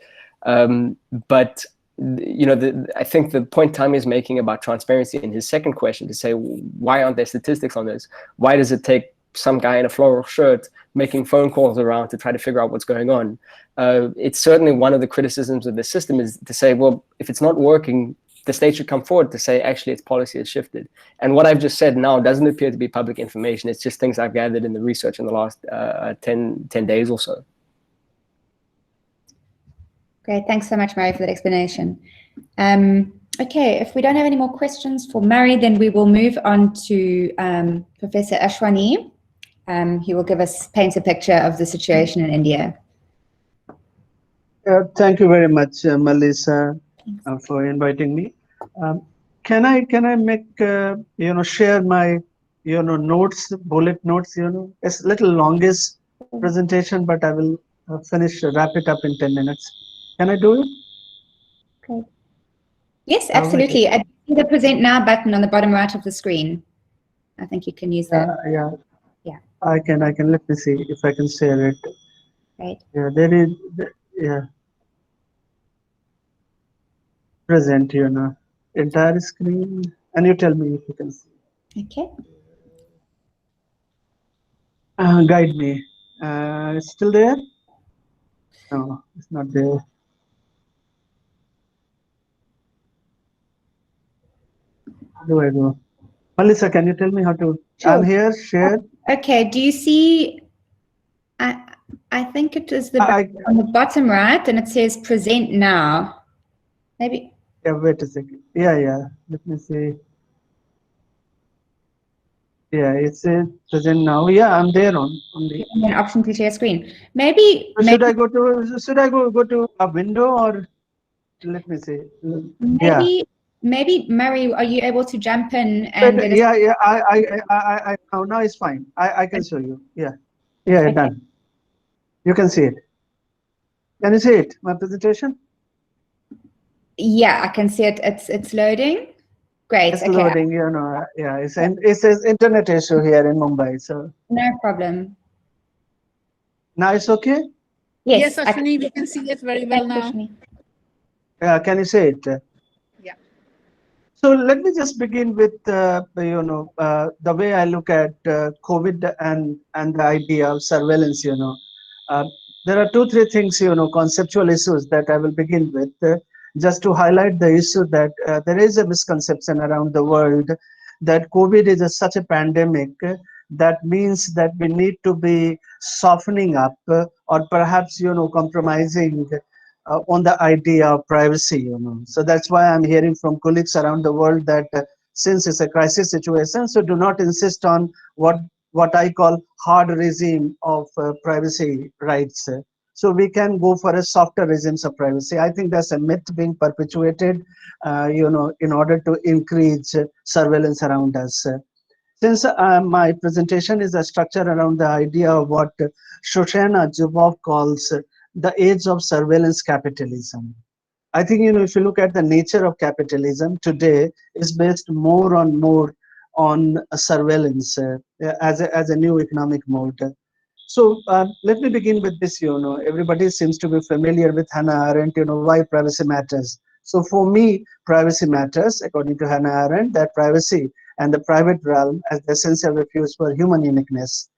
But you know, I think the point Tommy is making about transparency in his second question, to say, why aren't there statistics on this? Why does it take some guy in a floral shirt making phone calls around to try to figure out what's going on? It's certainly one of the criticisms of the system, is to say, well, if it's not working, the state should come forward to say, actually, its policy has shifted. And what I've just said now doesn't appear to be public information. It's just things I've gathered in the research in the last 10 days or so. Great, thanks so much, Murray, for that explanation. Okay, if we don't have any more questions for Murray, then we will move on to Professor Ashwani. He will paint a picture of the situation in India. Thank you very much, Melissa, for inviting me. Can I make share my notes, bullet notes? It's a little longest presentation, but I will wrap it up in 10 minutes. Can I do it? Okay. Yes, absolutely. I see the present now button on the bottom right of the screen. I think you can use that. Yeah. I can. Let me see if I can share it. Right. Yeah, there is. Yeah. Present, entire screen, and you tell me if you can see. Okay. Guide me. It's still there? No, it's not there. How do I go? Melissa, can you tell me how to? Sure. I'm here. Share. Okay. Do you see? I think it is on the bottom right, and it says present now. Maybe. Yeah, wait a second. Yeah. Let me see. Yeah, it says present now. Yeah, I'm there on the. And then option to share screen. Maybe. Should I go to a window, or let me see. Maybe Murray, are you able to jump in and? Yeah. I now it's fine. I can show you. Yeah. Okay. Done. You can see it. Can you see it? My presentation. Yeah, I can see it. It's loading. Great. It's loading. Yeah. It says internet issue here in Mumbai. So no problem. Now it's okay. Yes, Ashwini, we can see it very well now. Yeah, can you see it? Yeah. So let me just begin with the way I look at COVID and the idea of surveillance. there are two, three things, conceptual issues that I will begin with, just to highlight the issue that there is a misconception around the world that COVID is such a pandemic that means that we need to be softening up or perhaps, compromising on the idea of privacy. So that's why I'm hearing from colleagues around the world that since it's a crisis situation, so do not insist on what I call hard regime of privacy rights. So we can go for a softer regimes of privacy. I think that's a myth being perpetuated, in order to increase surveillance around us. Since my presentation is a structure around the idea of what Shoshana Zuboff calls the age of surveillance capitalism. I think, if you look at the nature of capitalism today, is based more on surveillance as a new economic mode. So let me begin with this. Everybody seems to be familiar with Hannah Arendt. Why privacy matters. So for me, privacy matters, according to Hannah Arendt, that privacy and the private realm as the essential refuge for human uniqueness.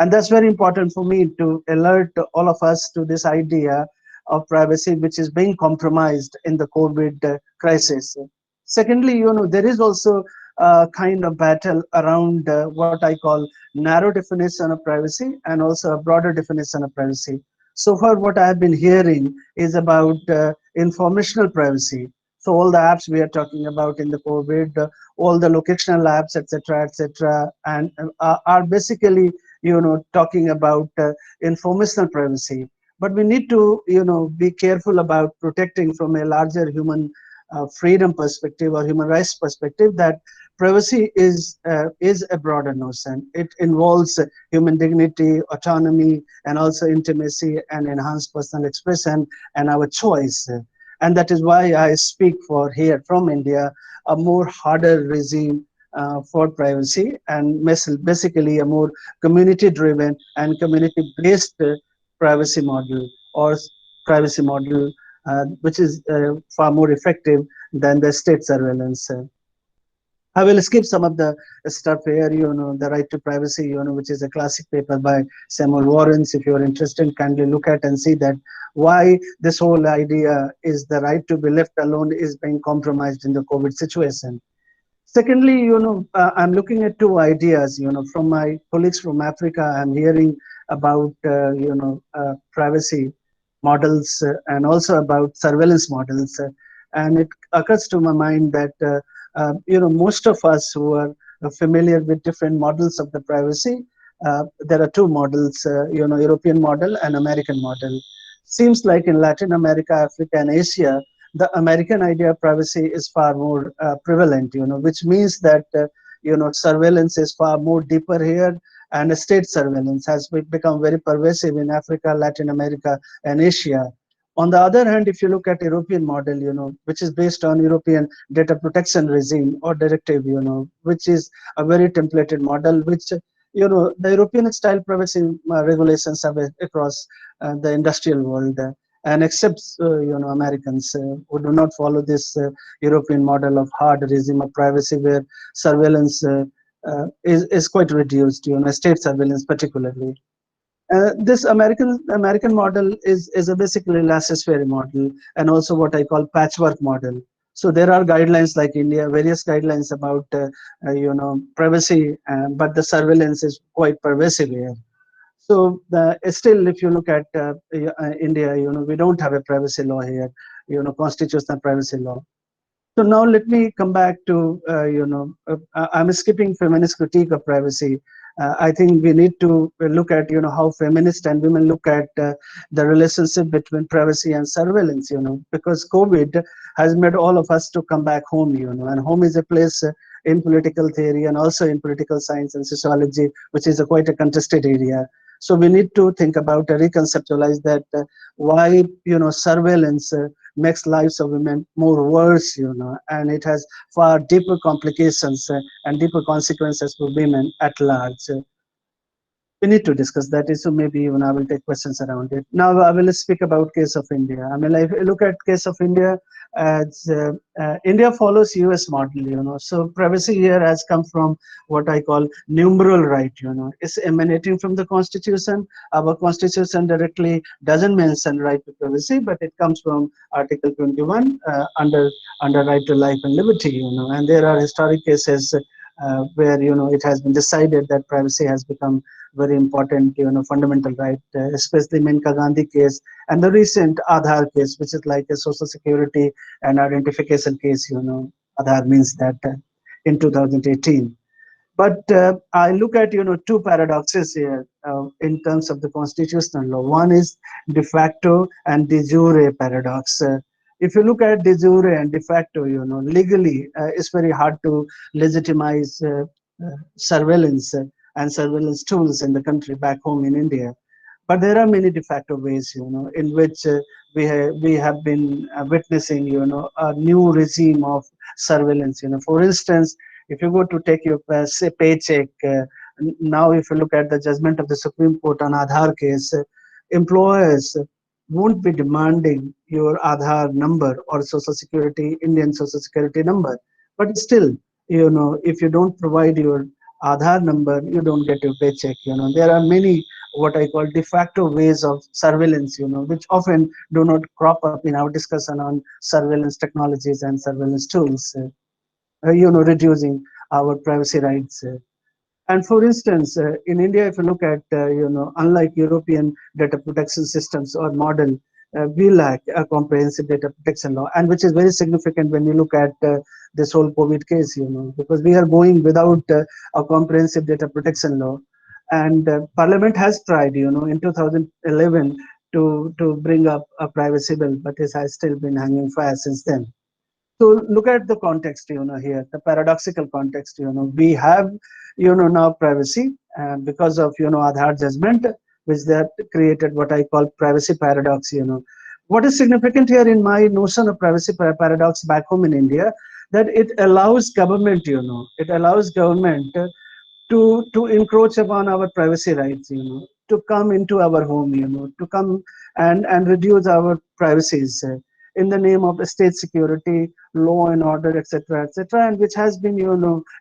And that's very important for me to alert all of us to this idea of privacy, which is being compromised in the COVID crisis. Secondly, there is also a kind of battle around what I call narrow definition of privacy and also a broader definition of privacy. So far, what I have been hearing is about informational privacy. So all the apps we are talking about in the COVID, all the locational apps, etc., and are basically, talking about informational privacy. But we need to, be careful about protecting from a larger human freedom perspective or human rights perspective that privacy is a broader notion. It involves human dignity, autonomy, and also intimacy and enhanced personal expression and our choice. And that is why I speak for here from India a more harder regime for privacy and basically a more community-driven and community-based privacy model or privacy model, which is far more effective than the state surveillance. I will skip some of the stuff here, the right to privacy, which is a classic paper by Samuel Warrens. If you are interested, kindly look at and see that why this whole idea is the right to be left alone is being compromised in the COVID situation. Secondly, I'm looking at two ideas, from my colleagues from Africa. I'm hearing about, privacy models and also about surveillance models. And it occurs to my mind that, most of us who are familiar with different models of the privacy, there are two models, European model and American model. Seems like in Latin America, Africa, and Asia, the American idea of privacy is far more prevalent, which means that, surveillance is far more deeper here, and state surveillance has become very pervasive in Africa, Latin America, and Asia. On the other hand, if you look at European model, which is based on European data protection regime or directive, which is a very templated model, which, the European style privacy regulations have across the industrial world. And except, Americans who do not follow this European model of hard regime of privacy, where surveillance is quite reduced, state surveillance particularly. This American model is a basically laissez-faire model, and also what I call patchwork model. So there are guidelines like India, various guidelines about privacy, but the surveillance is quite pervasive here. So still, if you look at India, we don't have a privacy law here, constitutional privacy law. So now let me come back to, I'm skipping feminist critique of privacy. I think we need to look at, how feminists and women look at the relationship between privacy and surveillance, because COVID has made all of us to come back home, and home is a place in political theory and also in political science and sociology, which is quite a contested area. So we need to think about reconceptualize that why, surveillance makes lives of women more worse, and it has far deeper complications and deeper consequences for women at large. We need to discuss that issue. Maybe even I will take questions around it. Now I will speak about case of India. I mean, if you look at case of India, as India follows US model, so privacy here has come from what I call numeral right, it's emanating from the constitution. Our constitution directly doesn't mention right to privacy, but it comes from Article 21 under right to life and liberty, and there are historic cases where it has been decided that privacy has become very important, fundamental right, especially Maneka Gandhi case and the recent Aadhaar case, which is like a social security and identification case. Aadhaar means that in 2018. But I look at two paradoxes here in terms of the constitutional law. One is de facto and de jure paradox. If you look at de jure and de facto, legally it's very hard to legitimize surveillance and surveillance tools in the country back home in India. But there are many de facto ways, in which we have been witnessing, a new regime of surveillance. For instance, if you go to take your say paycheck, now if you look at the judgment of the Supreme Court on Aadhaar case, employers won't be demanding your Aadhaar number or Indian Social Security number. But still, if you don't provide your Aadhaar number, you don't get your paycheck. There are many what I call de facto ways of surveillance, which often do not crop up in our discussion on surveillance technologies and surveillance tools, reducing our privacy rights. And for instance, in India, if you look at, unlike European data protection systems or model, we lack a comprehensive data protection law, and which is very significant when you look at this whole COVID case, because we are going without a comprehensive data protection law. And Parliament has tried, in 2011 to bring up a privacy bill, but it has still been hanging fire since then. So look at the context, here, the paradoxical context, we have, now privacy because of, Aadhaar judgment, which they have created what I call privacy paradox, What is significant here in my notion of privacy paradox back home in India, that it allows government, it allows government to encroach upon our privacy rights, to come into our home, to come and reduce our privacies in the name of state security, law and order, etc., and which has been,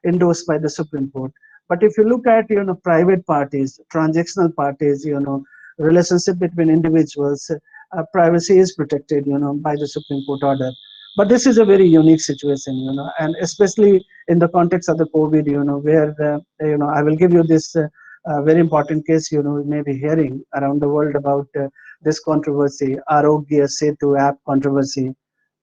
endorsed by the Supreme Court. But if you look at, private parties, transactional parties, relationship between individuals, privacy is protected, by the Supreme Court order. But this is a very unique situation, and especially in the context of the COVID, where, I will give you this very important case, you may be hearing around the world about this controversy, Arogya Setu app controversy.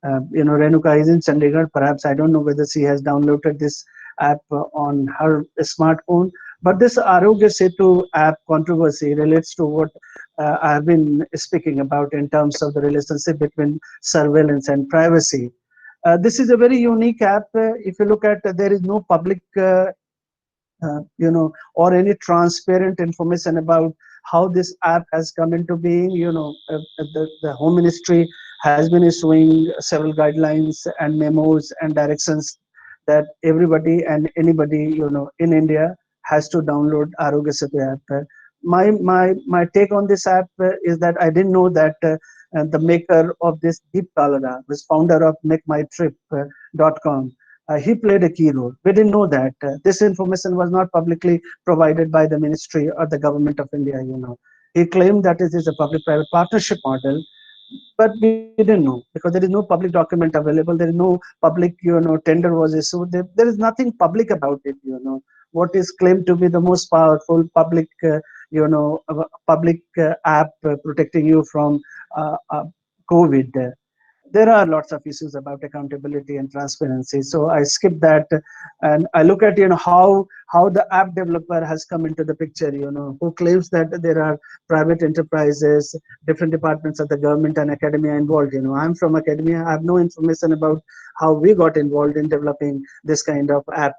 Renuka is in Chandigarh. Perhaps I don't know whether she has downloaded this app on her smartphone. But this Arogya Setu app controversy relates to what I have been speaking about in terms of the relationship between surveillance and privacy. This is a very unique app. If you look at, there is no public or any transparent information about how this app has come into being. The Home Ministry has been issuing several guidelines and memos and directions that everybody and anybody, in India has to download Arogya Setu app. My take on this app is that I didn't know that the maker of this Deep Kalada, was founder of MakeMyTrip.com. He played a key role. We didn't know that. This information was not publicly provided by the ministry or the government of India. He claimed that it is a public-private partnership model, but we didn't know because there is no public document available. There is no public, tender was issued. There is nothing public about it. What is claimed to be the most powerful public, public app protecting you from COVID. There are lots of issues about accountability and transparency. So I skip that and I look at, how the app developer has come into the picture, who claims that there are private enterprises, different departments of the government and academia involved. I'm from academia. I have no information about how we got involved in developing this kind of app.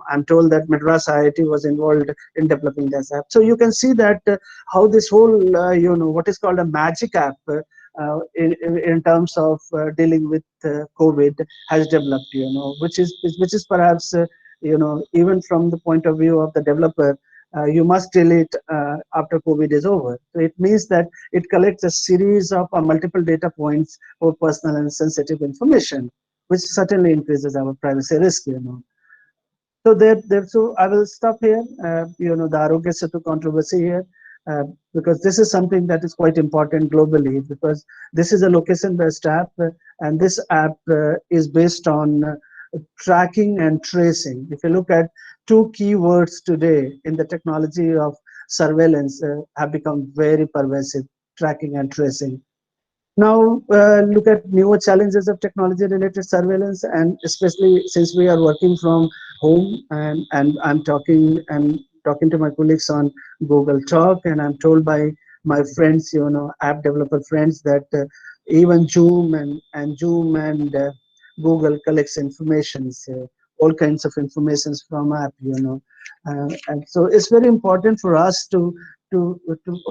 I'm told that Madras IIT was involved in developing this app. So you can see that how this whole, what is called a magic app, in terms of dealing with COVID has developed, which is perhaps, even from the point of view of the developer, you must delete after COVID is over. So it means that it collects a series of multiple data points for personal and sensitive information, which certainly increases our privacy risk, you know. So so I will stop here. You know, the Arogya Setu controversy here, because this is something that is quite important globally, because this is a location-based app, and this app is based on tracking and tracing. If you look at two keywords today in the technology of surveillance, have become very pervasive: tracking and tracing. Now, look at newer challenges of technology-related surveillance, and especially since we are working from home, and I'm talking to my colleagues on Google Talk, and I'm told by my friends, you know, app developer friends, that even Zoom and Google collects informations, all kinds of informations from app, you know, and so it's very important for us to.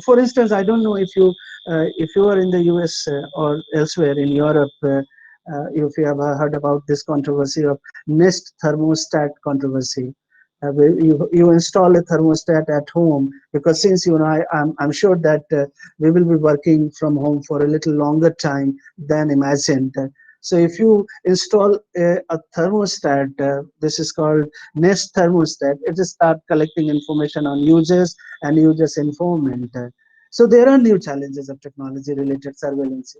For instance, I don't know if you are in the US or elsewhere in Europe, if you have heard about this controversy of Nest thermostat controversy. Where you install a thermostat at home, because since, you know, I'm sure that we will be working from home for a little longer time than imagined. So if you install a thermostat, this is called Nest thermostat, it will start collecting information on users and users' informant. So there are new challenges of technology related surveillance.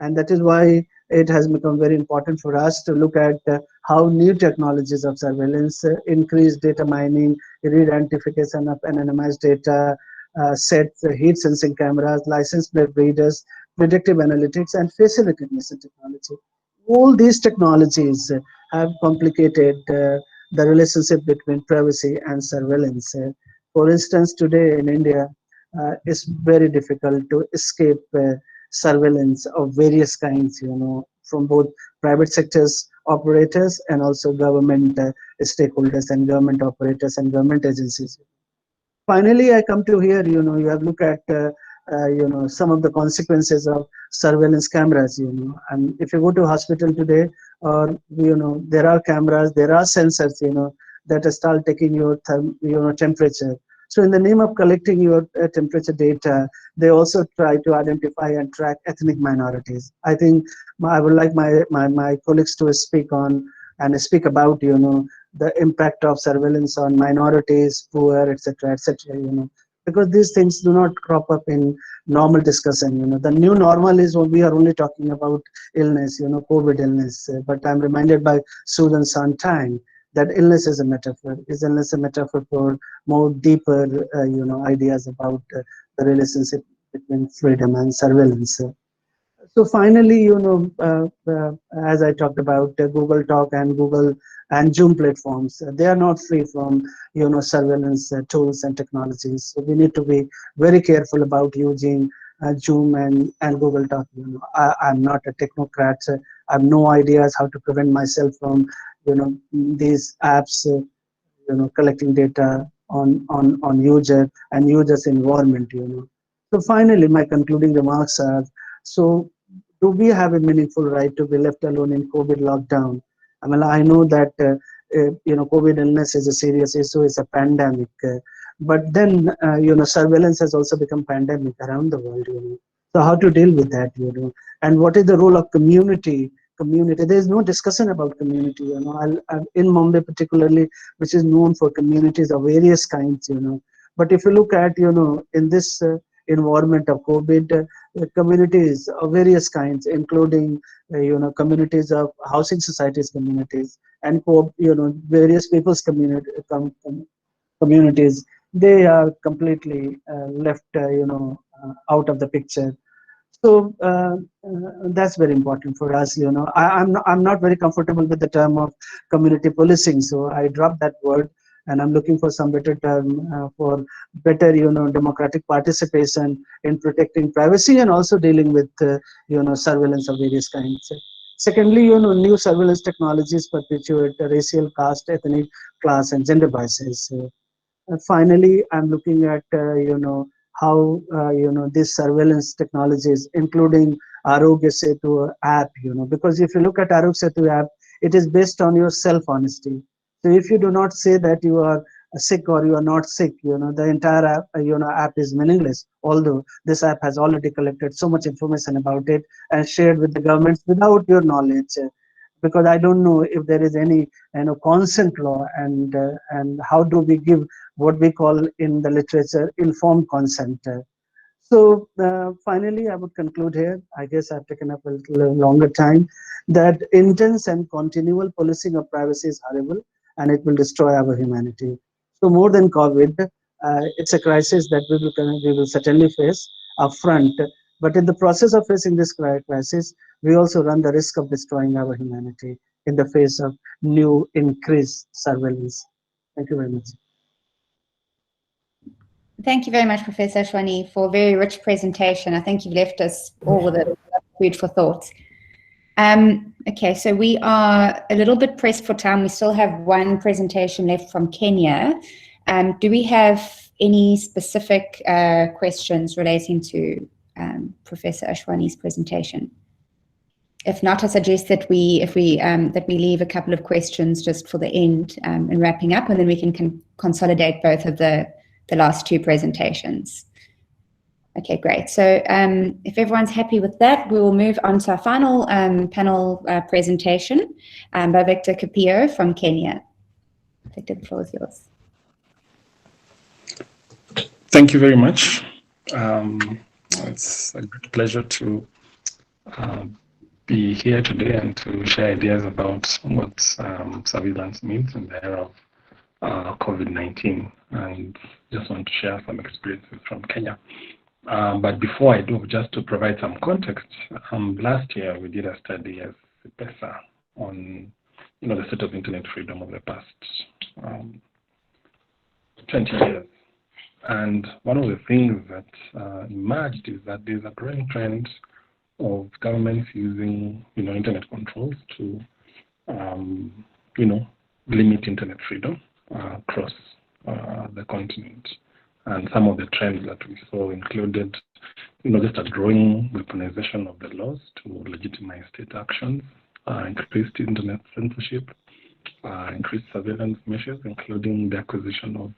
And that is why it has become very important for us to look at how new technologies of surveillance, increased data mining, re-identification of anonymized data, sets, heat sensing cameras, license plate readers, predictive analytics, and facial recognition technology. All these technologies have complicated the relationship between privacy and surveillance. For instance, today in India, it's very difficult to escape surveillance of various kinds, you know, from both private sectors operators and also government stakeholders and government operators and government agencies. Finally, I come to here, you know, you have looked at, you know, some of the consequences of surveillance cameras, you know, and if you go to hospital today, or, you know, there are cameras, there are sensors, you know, that start taking your, you know, temperature. So in the name of collecting your temperature data, they also try to identify and track ethnic minorities. I think I would like my colleagues to speak on and speak about, you know, the impact of surveillance on minorities, poor, etc., etc. You know, because these things do not crop up in normal discussion. You know, the new normal is when we are only talking about illness, you know, COVID illness. But I'm reminded by Susan Sontag that illness is a metaphor. Is illness a metaphor for more deeper, you know, ideas about the relationship between freedom and surveillance? So finally, you know, as I talked about Google Talk and Google and Zoom platforms, they are not free from, you know, surveillance tools and technologies. So we need to be very careful about using Zoom and Google Talk. You know, I'm not a technocrat. I have no ideas how to prevent myself from, you know, these apps, you know, collecting data on user and users environment. You know. So finally, my concluding remarks are: so do we have a meaningful right to be left alone in COVID lockdown? I mean, I know that you know, COVID illness is a serious issue, it's a pandemic, but then you know, surveillance has also become pandemic around the world. You know, so how to deal with that? You know, and what is the role of community? Community. There is no discussion about community. You know, in Mumbai particularly, which is known for communities of various kinds. You know, but if you look at, you know, in this environment of COVID, communities of various kinds, including you know, communities of housing societies, communities, and you know, various people's communities, they are completely left, you know, out of the picture. So that's very important for us. You know, I'm not very comfortable with the term of community policing, so I dropped that word, and I'm looking for some better term for better, you know, democratic participation in protecting privacy and also dealing with you know, surveillance of various kinds. Secondly, you know, new surveillance technologies perpetuate racial, caste, ethnic, class, and gender biases. Finally, I'm looking at you know, how you know, these surveillance technologies, including Arogya Setu app, you know, because if you look at Arogya Setu app, it is based on your self honesty. So if you do not say that you are sick or you are not sick, the entire app, app is meaningless. Although this app has already collected so much information about it and shared with the governments without your knowledge, because I don't know if there is any consent law, and how do we give what we call in the literature informed consent. So finally, I would conclude here. I guess I've taken up a little longer time. That intense and continual policing of privacy is horrible, and it will destroy our humanity. So more than COVID, it's a crisis that we will certainly face upfront. But in the process of facing this crisis, we also run the risk of destroying our humanity in the face of new increased surveillance. Thank you very much. Thank you very much, Professor Ashwani, for a very rich presentation. I think you've left us all with a food for thought. Okay, so we are a little bit pressed for time. We still have one presentation left from Kenya. Do we have any specific questions relating to Professor Ashwani's presentation? If not, I suggest that we leave a couple of questions just for the end and wrapping up, and then we can consolidate both of the last two presentations. Okay, great. So if everyone's happy with that, we will move on to our final panel presentation by Victor Capio from Kenya. Victor, the floor is yours. Thank you very much. It's a great pleasure to be here today and to share ideas about what surveillance means in the era of COVID-19. And just want to share some experiences from Kenya. But before I do, just to provide some context, last year we did a study as CPESA on the state of internet freedom over the past 20 years. And one of the things that emerged is that there's a growing trend of governments using internet controls to limit internet freedom across the continent. And some of the trends that we saw included, just a growing weaponization of the laws to legitimize state actions, increased internet censorship, increased surveillance measures, including the acquisition of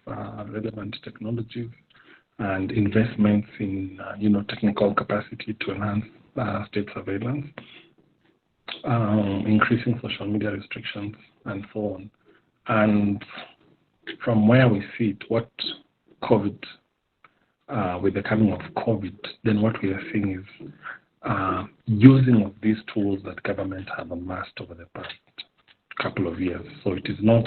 relevant technologies and investments in, technical capacity to enhance state surveillance, increasing social media restrictions, and so on. And from where we see it, what COVID, with the coming of COVID, then what we are seeing is using of these tools that government have amassed over the past couple of years. So it is not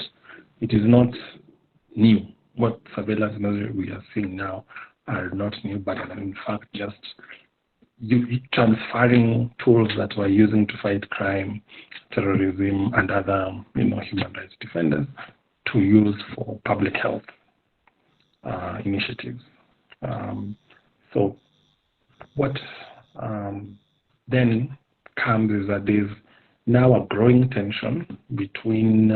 new. What surveillance measures we are seeing now are not new, but in fact just transferring tools that we're using to fight crime, terrorism, and other human rights defenders to use for public health initiatives. So what then comes is that there's now a growing tension between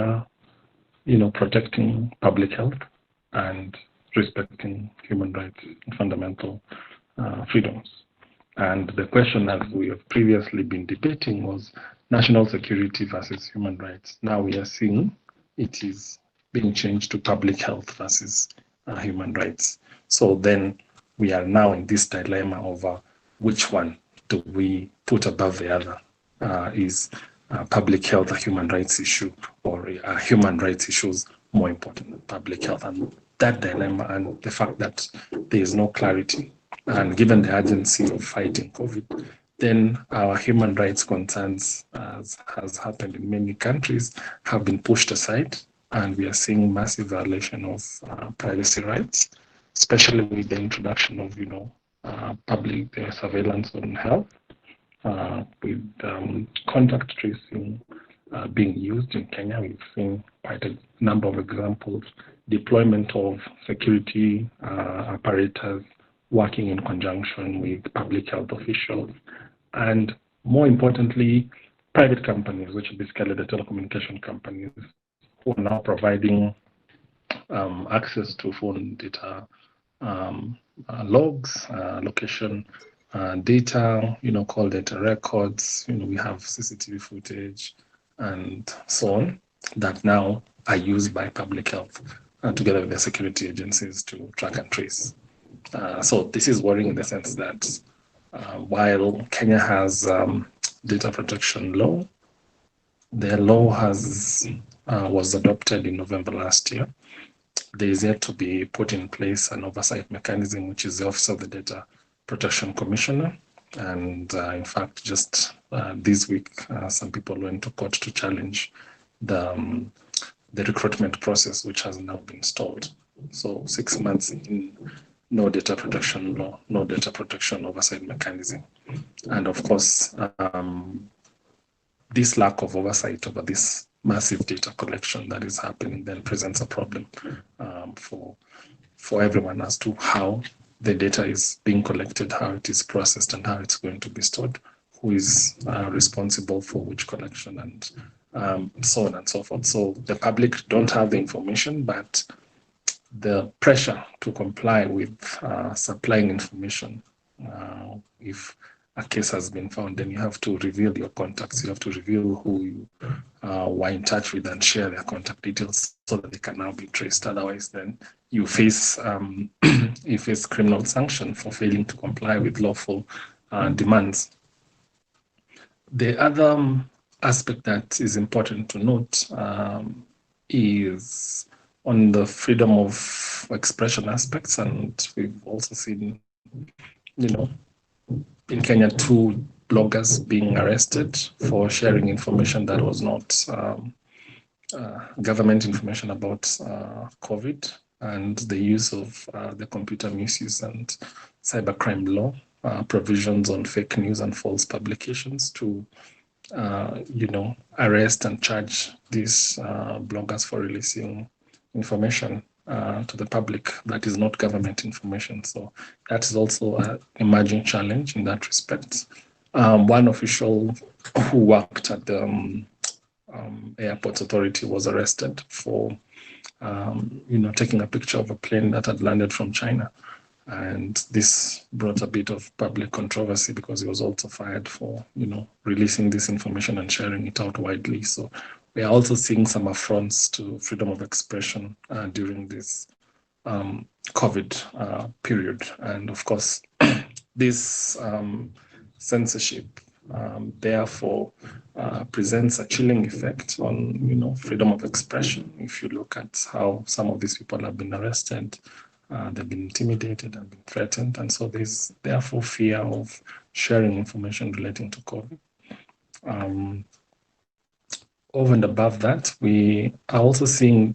protecting public health and respecting human rights and fundamental freedoms. And the question, as we have previously been debating, was national security versus human rights. Now we are seeing it is being changed to public health versus human rights. So then we are now in this dilemma over which one do we put above the other. Is public health a human rights issue, or are human rights issues more important than public health? And that dilemma and the fact that there is no clarity, and given the urgency of fighting COVID, then our human rights concerns, as has happened in many countries, have been pushed aside, and we are seeing massive violation of privacy rights, especially with the introduction of public surveillance on health, with contact tracing being used in Kenya. We've seen quite a number of examples, deployment of security apparatus working in conjunction with public health officials, and more importantly, private companies, which are basically the telecommunication companies, who are now providing access to phone data, logs, location data, call data records. We have CCTV footage and so on that now are used by public health together with the security agencies to track and trace. So this is worrying in the sense that while Kenya has data protection law, the law was adopted in November last year. There is yet to be put in place an oversight mechanism, which is the Office of the Data Protection Commissioner. And in fact, just this week, some people went to court to challenge the recruitment process, which has now been stalled. So 6 months in, no data protection law, no data protection oversight mechanism. And of course, this lack of oversight over this massive data collection that is happening then presents a problem for everyone as to how the data is being collected, how it is processed, and how it's going to be stored, who is responsible for which collection, and so on and so forth. So the public don't have the information, but the pressure to comply with supplying information, if a case has been found, then you have to reveal your contacts, you have to reveal who you were in touch with and share their contact details so that they can now be traced. Otherwise, then you face criminal sanction for failing to comply with lawful demands. The other aspect that is important to note is on the freedom of expression aspects, and we've also seen, in Kenya, 2 bloggers being arrested for sharing information that was not government information about COVID, and the use of the Computer Misuse and Cybercrime Law provisions on fake news and false publications to arrest and charge these bloggers for releasing information to the public that is not government information. So that is also an emerging challenge in that respect. One official who worked at the Airports Authority was arrested for taking a picture of a plane that had landed from China. And this brought a bit of public controversy because he was also fired for, releasing this information and sharing it out widely. So we are also seeing some affronts to freedom of expression during this COVID period. And of course, this censorship therefore presents a chilling effect on, freedom of expression. If you look at how some of these people have been arrested, they've been intimidated and been threatened, and so there's therefore fear of sharing information relating to COVID. Over and above that, we are also seeing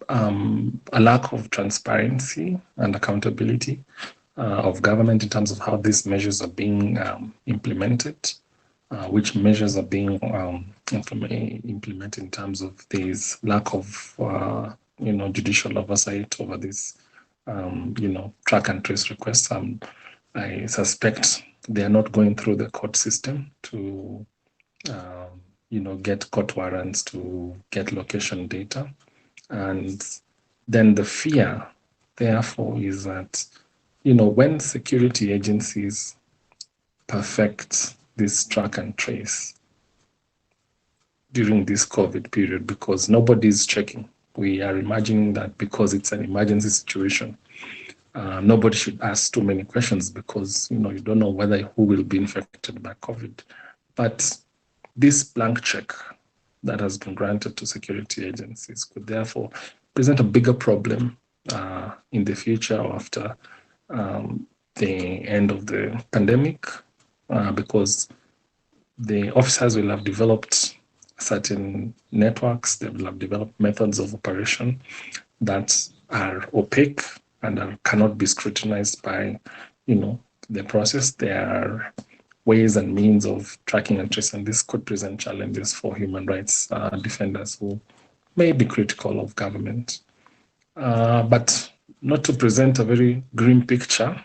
a lack of transparency and accountability of government in terms of how these measures are being implemented, which measures are being implemented in terms of this lack of judicial oversight over this track and trace requests. I suspect they are not going through the court system to get court warrants to get location data. And then the fear, therefore, is that, when security agencies perfect this track and trace during this COVID period, because nobody's checking, we are imagining that because it's an emergency situation, nobody should ask too many questions because, you don't know who will be infected by COVID. But this blank check that has been granted to security agencies could therefore present a bigger problem in the future after the end of the pandemic, because the officers will have developed certain networks, they will have developed methods of operation that are opaque and cannot be scrutinized by, the process. There are ways and means of tracking and tracing. This could present challenges for human rights defenders who may be critical of government. But not to present a very grim picture,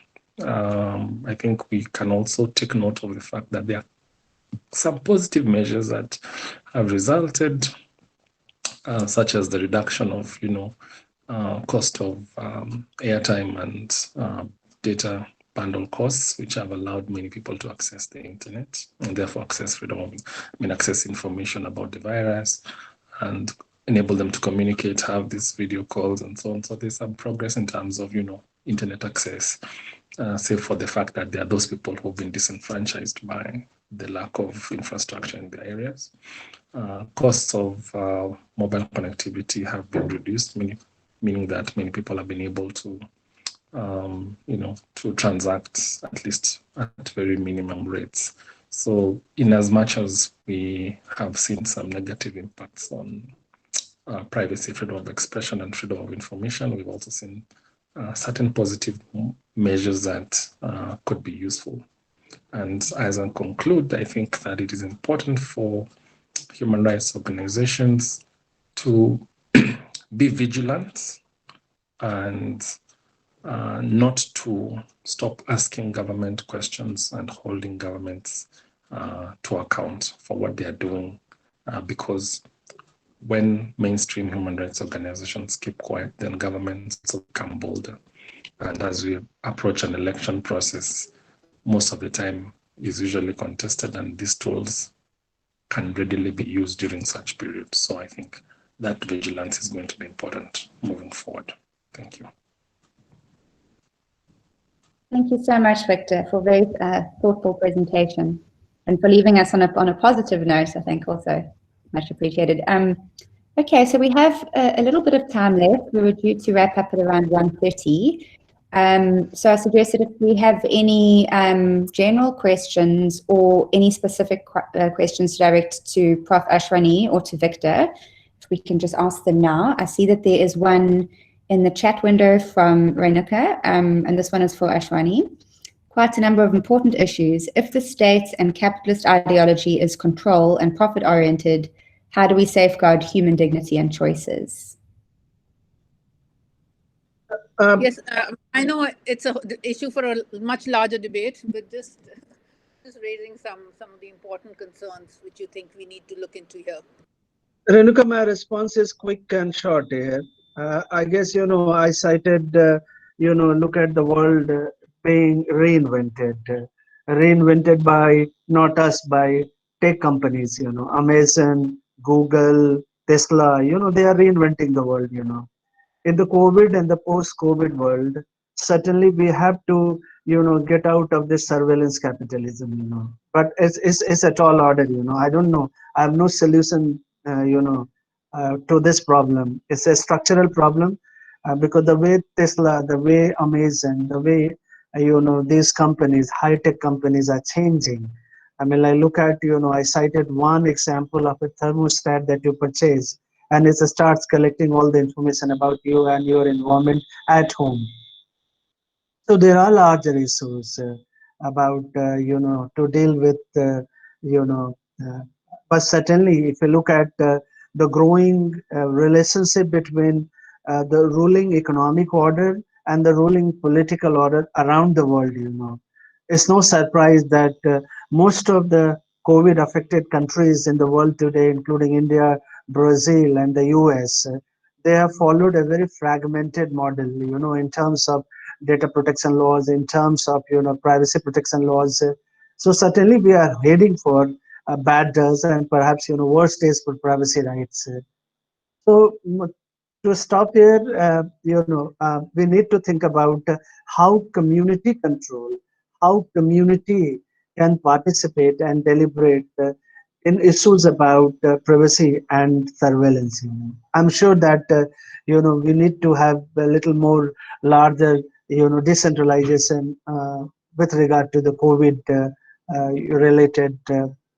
I think we can also take note of the fact that there are some positive measures that have resulted, such as the reduction of, cost of airtime and data bundle costs, which have allowed many people to access the internet and therefore access information about the virus, and enable them to communicate, have these video calls and so on. So there's some progress in terms of, internet access, save for the fact that there are those people who've been disenfranchised by the lack of infrastructure in their areas. Costs of mobile connectivity have been reduced, meaning that many people have been able to, to transact at least at very minimum rates. So in as much as we have seen some negative impacts on privacy, freedom of expression, and freedom of information, we've also seen certain positive measures that could be useful. And as I conclude, I think that it is important for human rights organizations to be vigilant and not to stop asking government questions and holding governments to account for what they are doing, because when mainstream human rights organizations keep quiet, then governments also become bolder. And as we approach an election process, most of the time is usually contested, and these tools can readily be used during such periods. So I think that vigilance is going to be important moving forward. Thank you. Thank you so much, Victor, for a very thoughtful presentation and for leaving us on a positive note, I think also much appreciated. Okay, so we have a little bit of time left. We were due to wrap up at around 1:30. So I suggested if we have any general questions or any specific questions to direct to Prof. Ashwani or to Victor, if we can just ask them now. I see that there is one in the chat window from Renuka, and this one is for Ashwani. Quite a number of important issues. If the state and capitalist ideology is control and profit-oriented, how do we safeguard human dignity and choices? Yes, I know it's an issue for a much larger debate, but just raising some of the important concerns which you think we need to look into here. Renuka, my response is quick and short here. I guess, I cited, look at the world being reinvented by, not us, by tech companies, Amazon, Google, Tesla, they are reinventing the world, In the COVID and the post-COVID world, certainly we have to, get out of this surveillance capitalism, but it's a tall order, I don't know. I have no solution, to this problem. It's a structural problem because the way Tesla, the way Amazon, the way these companies, high-tech companies are changing. I mean, I look at I cited one example of a thermostat that you purchase, and it starts collecting all the information about you and your environment at home. So there are larger issues about to deal with but certainly if you look at the growing relationship between the ruling economic order and the ruling political order around the world, it's no surprise that most of the COVID affected countries in the world today, including India, Brazil, and the US, they have followed a very fragmented model, in terms of data protection laws, in terms of privacy protection laws. So certainly we are heading for bad days and perhaps worse days for privacy rights. So to stop here, we need to think about how community control, how community can participate and deliberate in issues about privacy and surveillance. I'm sure that we need to have a little more larger decentralization with regard to the COVID related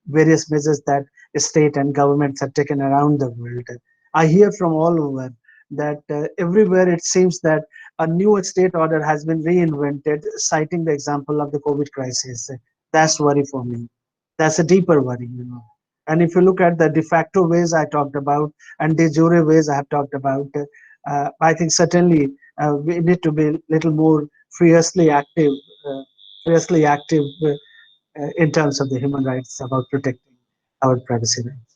various measures that state and governments have taken around the world. I hear from all over that everywhere it seems that a new state order has been reinvented, citing the example of the COVID crisis. That's worry for me. That's a deeper worry, And if you look at the de facto ways I talked about and de jure ways I have talked about, I think certainly we need to be a little more fiercely active in terms of the human rights about protecting our privacy rights.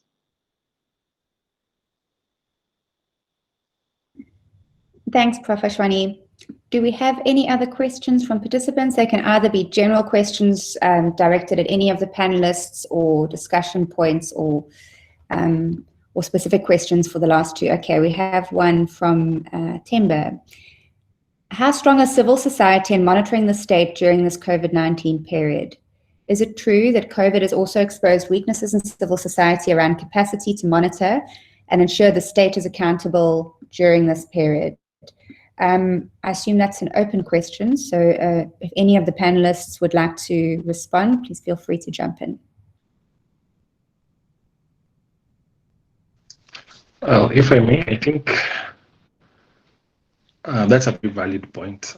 Thanks, Prof. Ashwani. Do we have any other questions from participants? They can either be general questions directed at any of the panelists or discussion points or or specific questions for the last two. Okay, we have one from Temba. How strong is civil society in monitoring the state during this COVID-19 period? Is it true that COVID has also exposed weaknesses in civil society around capacity to monitor and ensure the state is accountable during this period? I assume that's an open question, so if any of the panelists would like to respond, please feel free to jump in. If I may, I think that's a very valid point.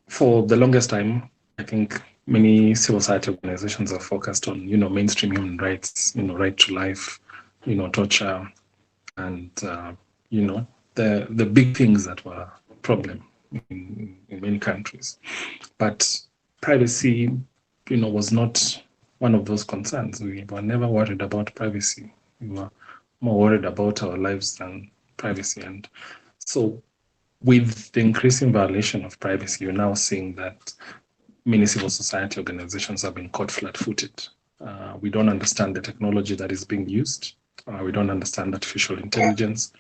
For the longest time, I think many civil society organizations are focused on, mainstream human rights, right to life, torture, and the big things that were a problem in many countries. But privacy, was not one of those concerns. We were never worried about privacy. We were more worried about our lives than privacy. And so with the increasing violation of privacy, you're now seeing that many civil society organizations have been caught flat-footed. We don't understand the technology that is being used. We don't understand artificial intelligence.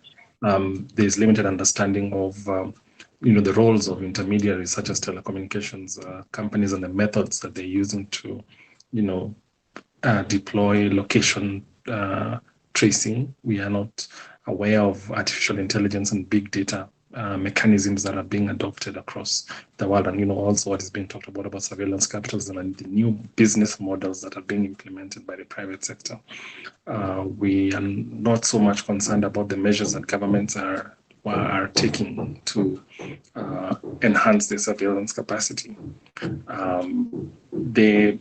There's limited understanding of the roles of intermediaries such as telecommunications companies and the methods that they're using to deploy location tracing. We are not aware of artificial intelligence and big data mechanisms that are being adopted across the world, and also what is being talked about surveillance capitalism and the new business models that are being implemented by the private sector. We are not so much concerned about the measures that governments are taking to enhance their surveillance capacity. The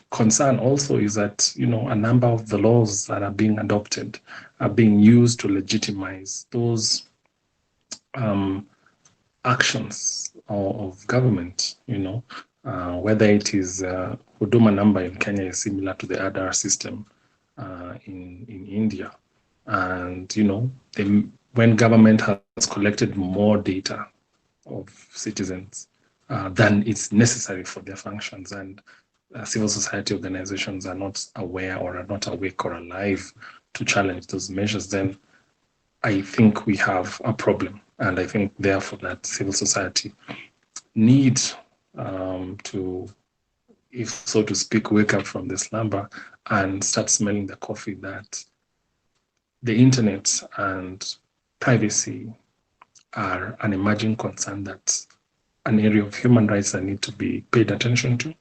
concern also is that a number of the laws that are being adopted are being used to legitimize those actions of government. Whether it is Huduma number in Kenya is similar to the Aadhaar system in India, and when government has collected more data of citizens than it's necessary for their functions, and civil society organizations are not aware or are not awake or alive to challenge those measures, then I think we have a problem. And I think therefore that civil society need to, if so to speak, wake up from the slumber and start smelling the coffee that the internet and privacy are an emerging concern, that's an area of human rights that need to be paid attention to.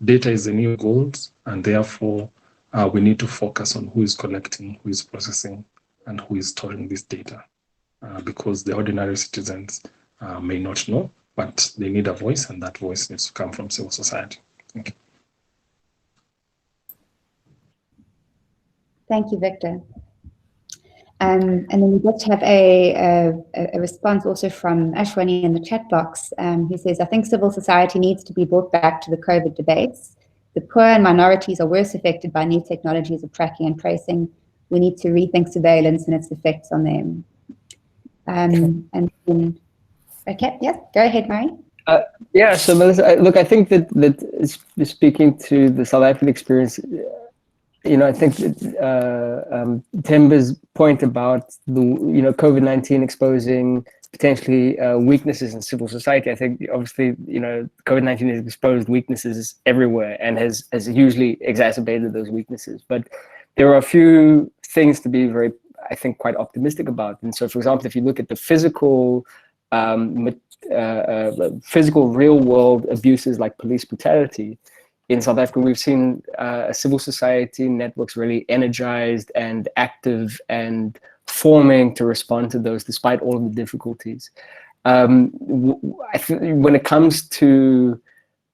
Data is the new gold, and therefore we need to focus on who is collecting, who is processing, and who is storing this data. Because the ordinary citizens may not know, but they need a voice, and that voice needs to come from civil society. Thank you. Thank you, Victor. And then we just have a response also from Ashwani in the chat box, who says, I think civil society needs to be brought back to the COVID debates. The poor and minorities are worse affected by new technologies of tracking and tracing. We need to rethink surveillance and its effects on them. And then, okay, yes, go ahead, Murray. Yeah, so Melissa, look, I think that speaking to the South African experience, I think that Temba's point about the COVID-19 exposing potentially weaknesses in civil society. I think obviously COVID-19 has exposed weaknesses everywhere and has hugely exacerbated those weaknesses. But there are a few things to be very, I think, quite optimistic about. And so, for example, if you look at the physical real world abuses like police brutality in South Africa, we've seen civil society networks really energized and active and forming to respond to those despite all of the difficulties. I think when it comes to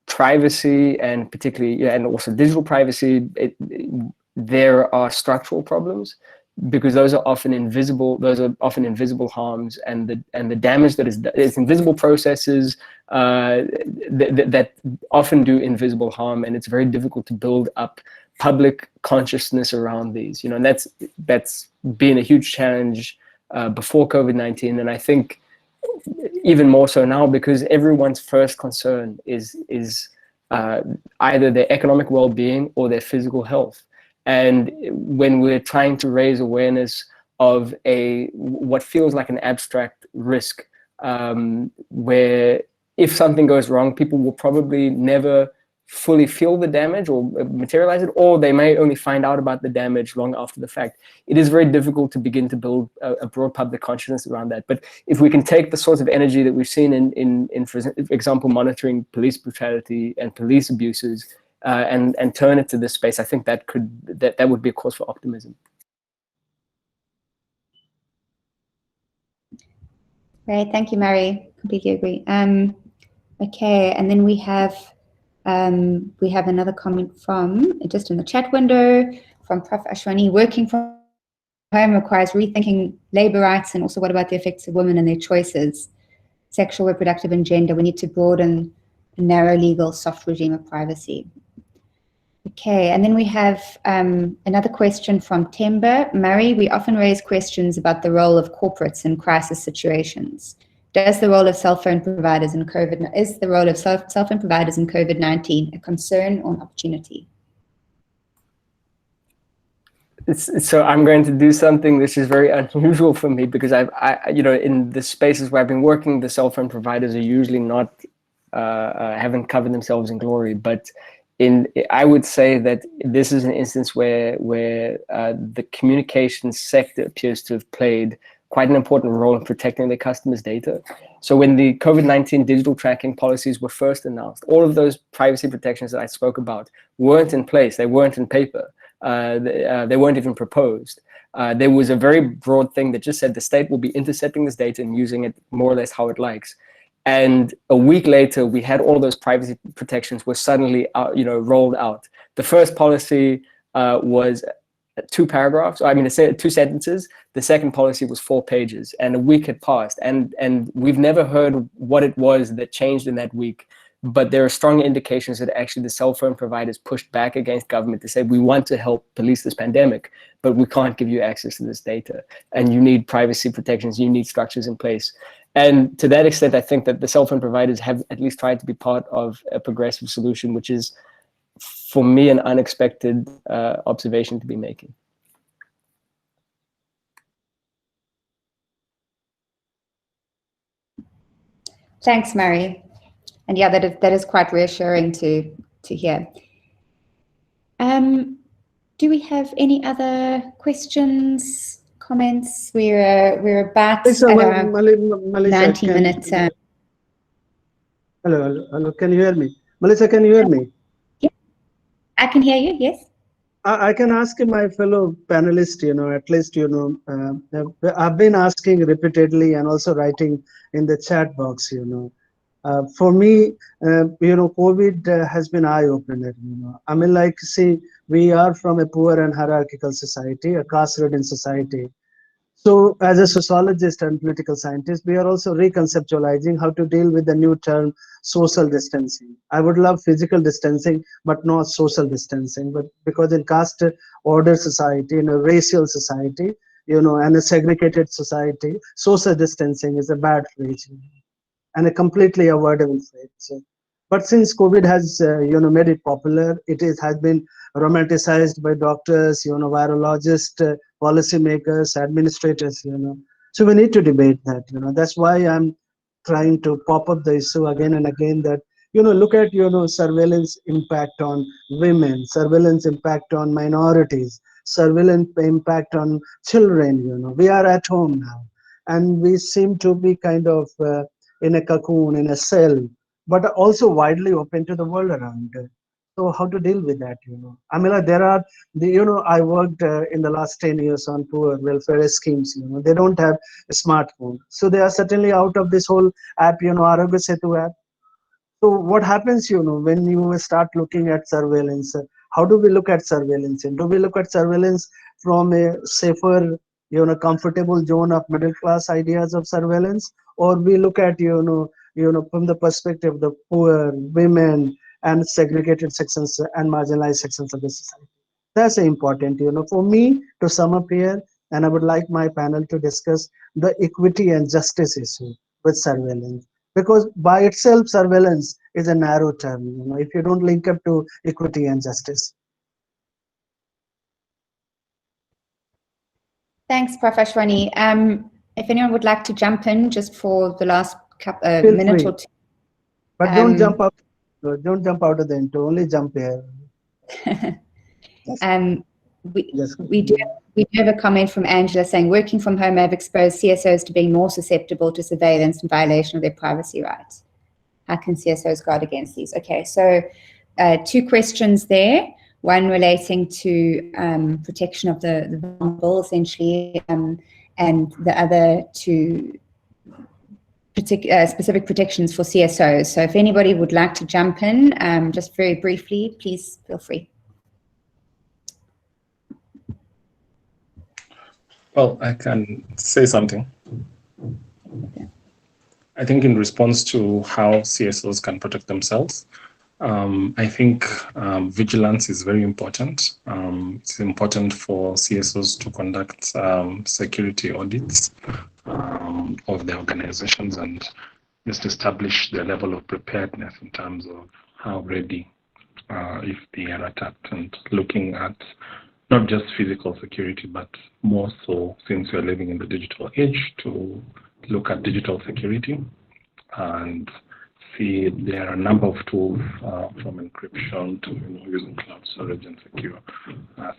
privacy and particularly, and also digital privacy, there are structural problems, because those are often invisible. Those are often invisible harms, and the damage that is invisible processes that often do invisible harm, and it's very difficult to build up public consciousness around these. And that's been a huge challenge before COVID-19, and I think even more so now, because everyone's first concern is either their economic well-being or their physical health. And when we're trying to raise awareness of what feels like an abstract risk, where if something goes wrong, people will probably never fully feel the damage or materialize it, or they may only find out about the damage long after the fact. It is very difficult to begin to build a broad public consciousness around that. But if we can take the sorts of energy that we've seen in for example, monitoring police brutality and police abuses, and turn it to this space, I think that would be a cause for optimism. Great, thank you, Mary. Completely agree. Okay, and then we have another comment from just in the chat window from Prof. Ashwani. Working from home requires rethinking labor rights, and also what about the effects of women and their choices, sexual, reproductive, and gender? We need to broaden the narrow legal soft regime of privacy. Okay, and then we have another question from Temba. Murray, we often raise questions about the role of corporates in crisis situations. Is the role of cell phone providers in COVID-19 a concern or an opportunity? So I'm going to do something which is very unusual for me, because in the spaces where I've been working, the cell phone providers are usually not haven't covered themselves in glory. But I would say that this is an instance where the communications sector appears to have played quite an important role in protecting their customers' data. So when the COVID-19 digital tracking policies were first announced, all of those privacy protections that I spoke about weren't in place. They weren't in paper. They weren't even proposed. There was a very broad thing that just said the state will be intercepting this data and using it more or less how it likes. And a week later, we had all those privacy protections were suddenly rolled out. The first policy was 2 paragraphs. I mean, 2 sentences. The second policy was 4 pages, and a week had passed, and we've never heard what it was that changed in that week. But there are strong indications that actually the cell phone providers pushed back against government to say, we want to help police this pandemic, but we can't give you access to this data, and you need privacy protections, you need structures in place. And to that extent, I think that the cell phone providers have at least tried to be part of a progressive solution, which is, for me, an unexpected observation to be making. Thanks, Murray. And yeah, that is quite reassuring to hear. Do we have any other questions, comments? We're about at our 90-minute. Hello, can you hear me? Melissa, can you hear me? Yeah, I can hear you, yes. I can ask my fellow panelists, at least, I've been asking repeatedly and also writing in the chat box, for me, COVID has been eye-opener, I mean, like, see, we are from a poor and hierarchical society, a caste-ridden society. So as a sociologist and political scientist, we are also reconceptualizing how to deal with the new term social distancing. I would love physical distancing, but not social distancing. But because in caste order society, in a racial society, and a segregated society, social distancing is a bad phrase and a completely avoidable phrase. So, but since COVID has, made it popular, has been romanticized by doctors, virologists, policymakers, administrators, So we need to debate that, That's why I'm trying to pop up the issue again and again that, look at, surveillance impact on women, surveillance impact on minorities, surveillance impact on children, We are at home now. And we seem to be kind of in a cocoon, in a cell, but also widely open to the world around. So how to deal with that, I mean, like, there are I worked in the last 10 years on poor welfare schemes, they don't have a smartphone, so they are certainly out of this whole app, Arogya Setu app. So what happens, when you start looking at surveillance? How do we look at surveillance? And do we look at surveillance from a safer, comfortable zone of middle class ideas of surveillance, or we look at, from the perspective of the poor, women, and segregated sections and marginalized sections of the society? That's important, for me to sum up here, and I would like my panel to discuss the equity and justice issue with surveillance. Because by itself, surveillance is a narrow term, if you don't link up to equity and justice. Thanks, Prof. Ashwani. If anyone would like to jump in just for the last Feel minute free. or two. But don't jump out. Don't jump out of the intro. Only jump here. We do have a comment from Angela saying, working from home have exposed CSOs to being more susceptible to surveillance and violation of their privacy rights. How can CSOs guard against these? Okay, so 2 questions there. One relating to protection of the vulnerable, essentially, and the other to specific protections for CSOs. So if anybody would like to jump in, just very briefly, please feel free. Well, I can say something. Okay. I think in response to how CSOs can protect themselves, I think vigilance is very important. It's important for CSOs to conduct security audits of their organizations and just establish their level of preparedness in terms of how ready if they are attacked, and looking at not just physical security, but more so, since we are living in the digital age, to look at digital security and see there are a number of tools from encryption to using cloud storage and secure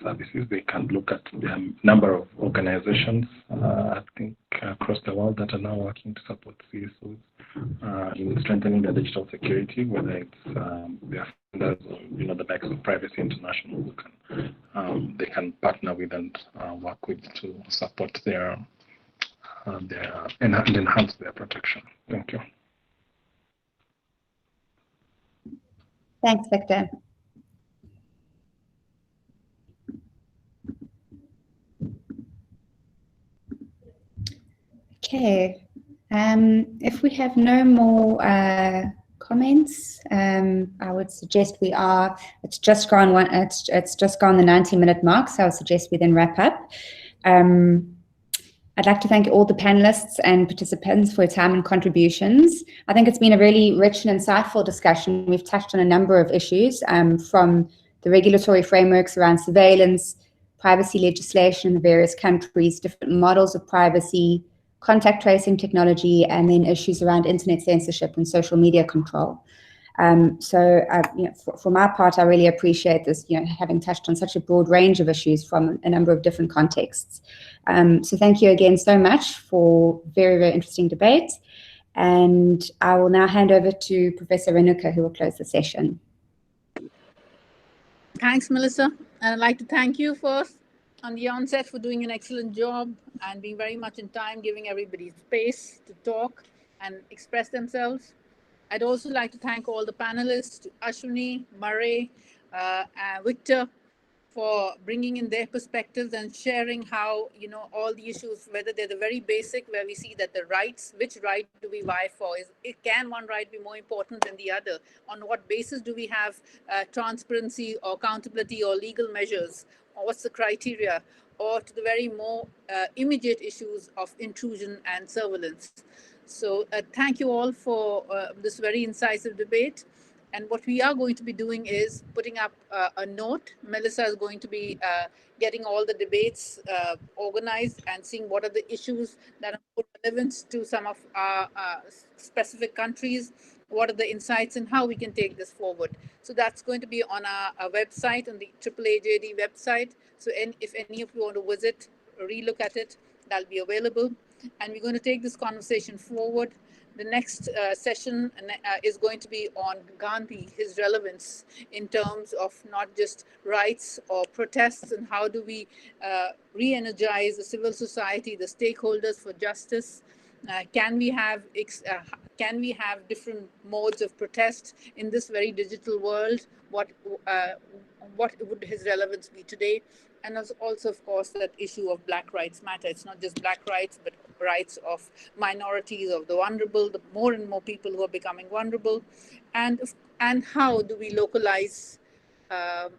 services. They can look at the number of organizations, I think, across the world that are now working to support CSOs in strengthening their digital security, whether it's their funders or the likes of Privacy International, who can they can partner with and work with to support their and enhance their protection. Thank you. Thanks, Victor. Okay, if we have no more comments, I would suggest it's just gone the 90-minute mark, so I would suggest we then wrap up. I'd like to thank all the panelists and participants for your time and contributions. I think it's been a really rich and insightful discussion. We've touched on a number of issues, from the regulatory frameworks around surveillance, privacy legislation in the various countries, different models of privacy, contact tracing technology, and then issues around internet censorship and social media control. For my part, I really appreciate this, having touched on such a broad range of issues from a number of different contexts. So thank you again so much for very, very interesting debate. And I will now hand over to Professor Renuka, who will close the session. Thanks, Melissa. And I'd like to thank you first on the onset for doing an excellent job and being very much in time, giving everybody space to talk and express themselves. I'd also like to thank all the panelists, Ashwani, Murray, and Victor, for bringing in their perspectives and sharing how, all the issues, whether they're the very basic, where we see that the rights, which right do we vie for? Can one right be more important than the other? On what basis do we have transparency or accountability or legal measures? Or what's the criteria? Or to the very more immediate issues of intrusion and surveillance. So thank you all for this very incisive debate. And what we are going to be doing is putting up a note. Melissa is going to be getting all the debates organized and seeing what are the issues that are more relevant to some of our specific countries, what are the insights and how we can take this forward. So that's going to be on our website, on the AAAJD website. So if any of you want to visit, relook at it, that'll be available. And we're going to take this conversation forward. The next session is going to be on Gandhi, his relevance in terms of not just rights or protests, and how do we re-energize the civil society, the stakeholders for justice. Can we have different modes of protest in this very digital world? What would his relevance be today? And also, of course, that issue of Black Rights Matter. It's not just Black rights, but rights of minorities, of the vulnerable, the more and more people who are becoming vulnerable. And how do we localize our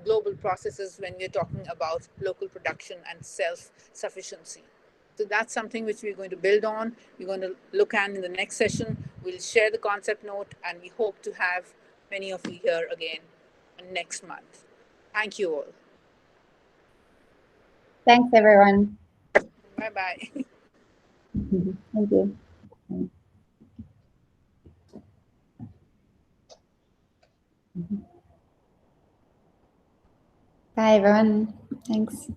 global processes when we're talking about local production and self-sufficiency. So that's something which we're going to build on. We're going to look at in the next session. We'll share the concept note, and we hope to have many of you here again next month. Thank you all. Thanks, everyone. Bye. Thank you. Bye, everyone. Thanks.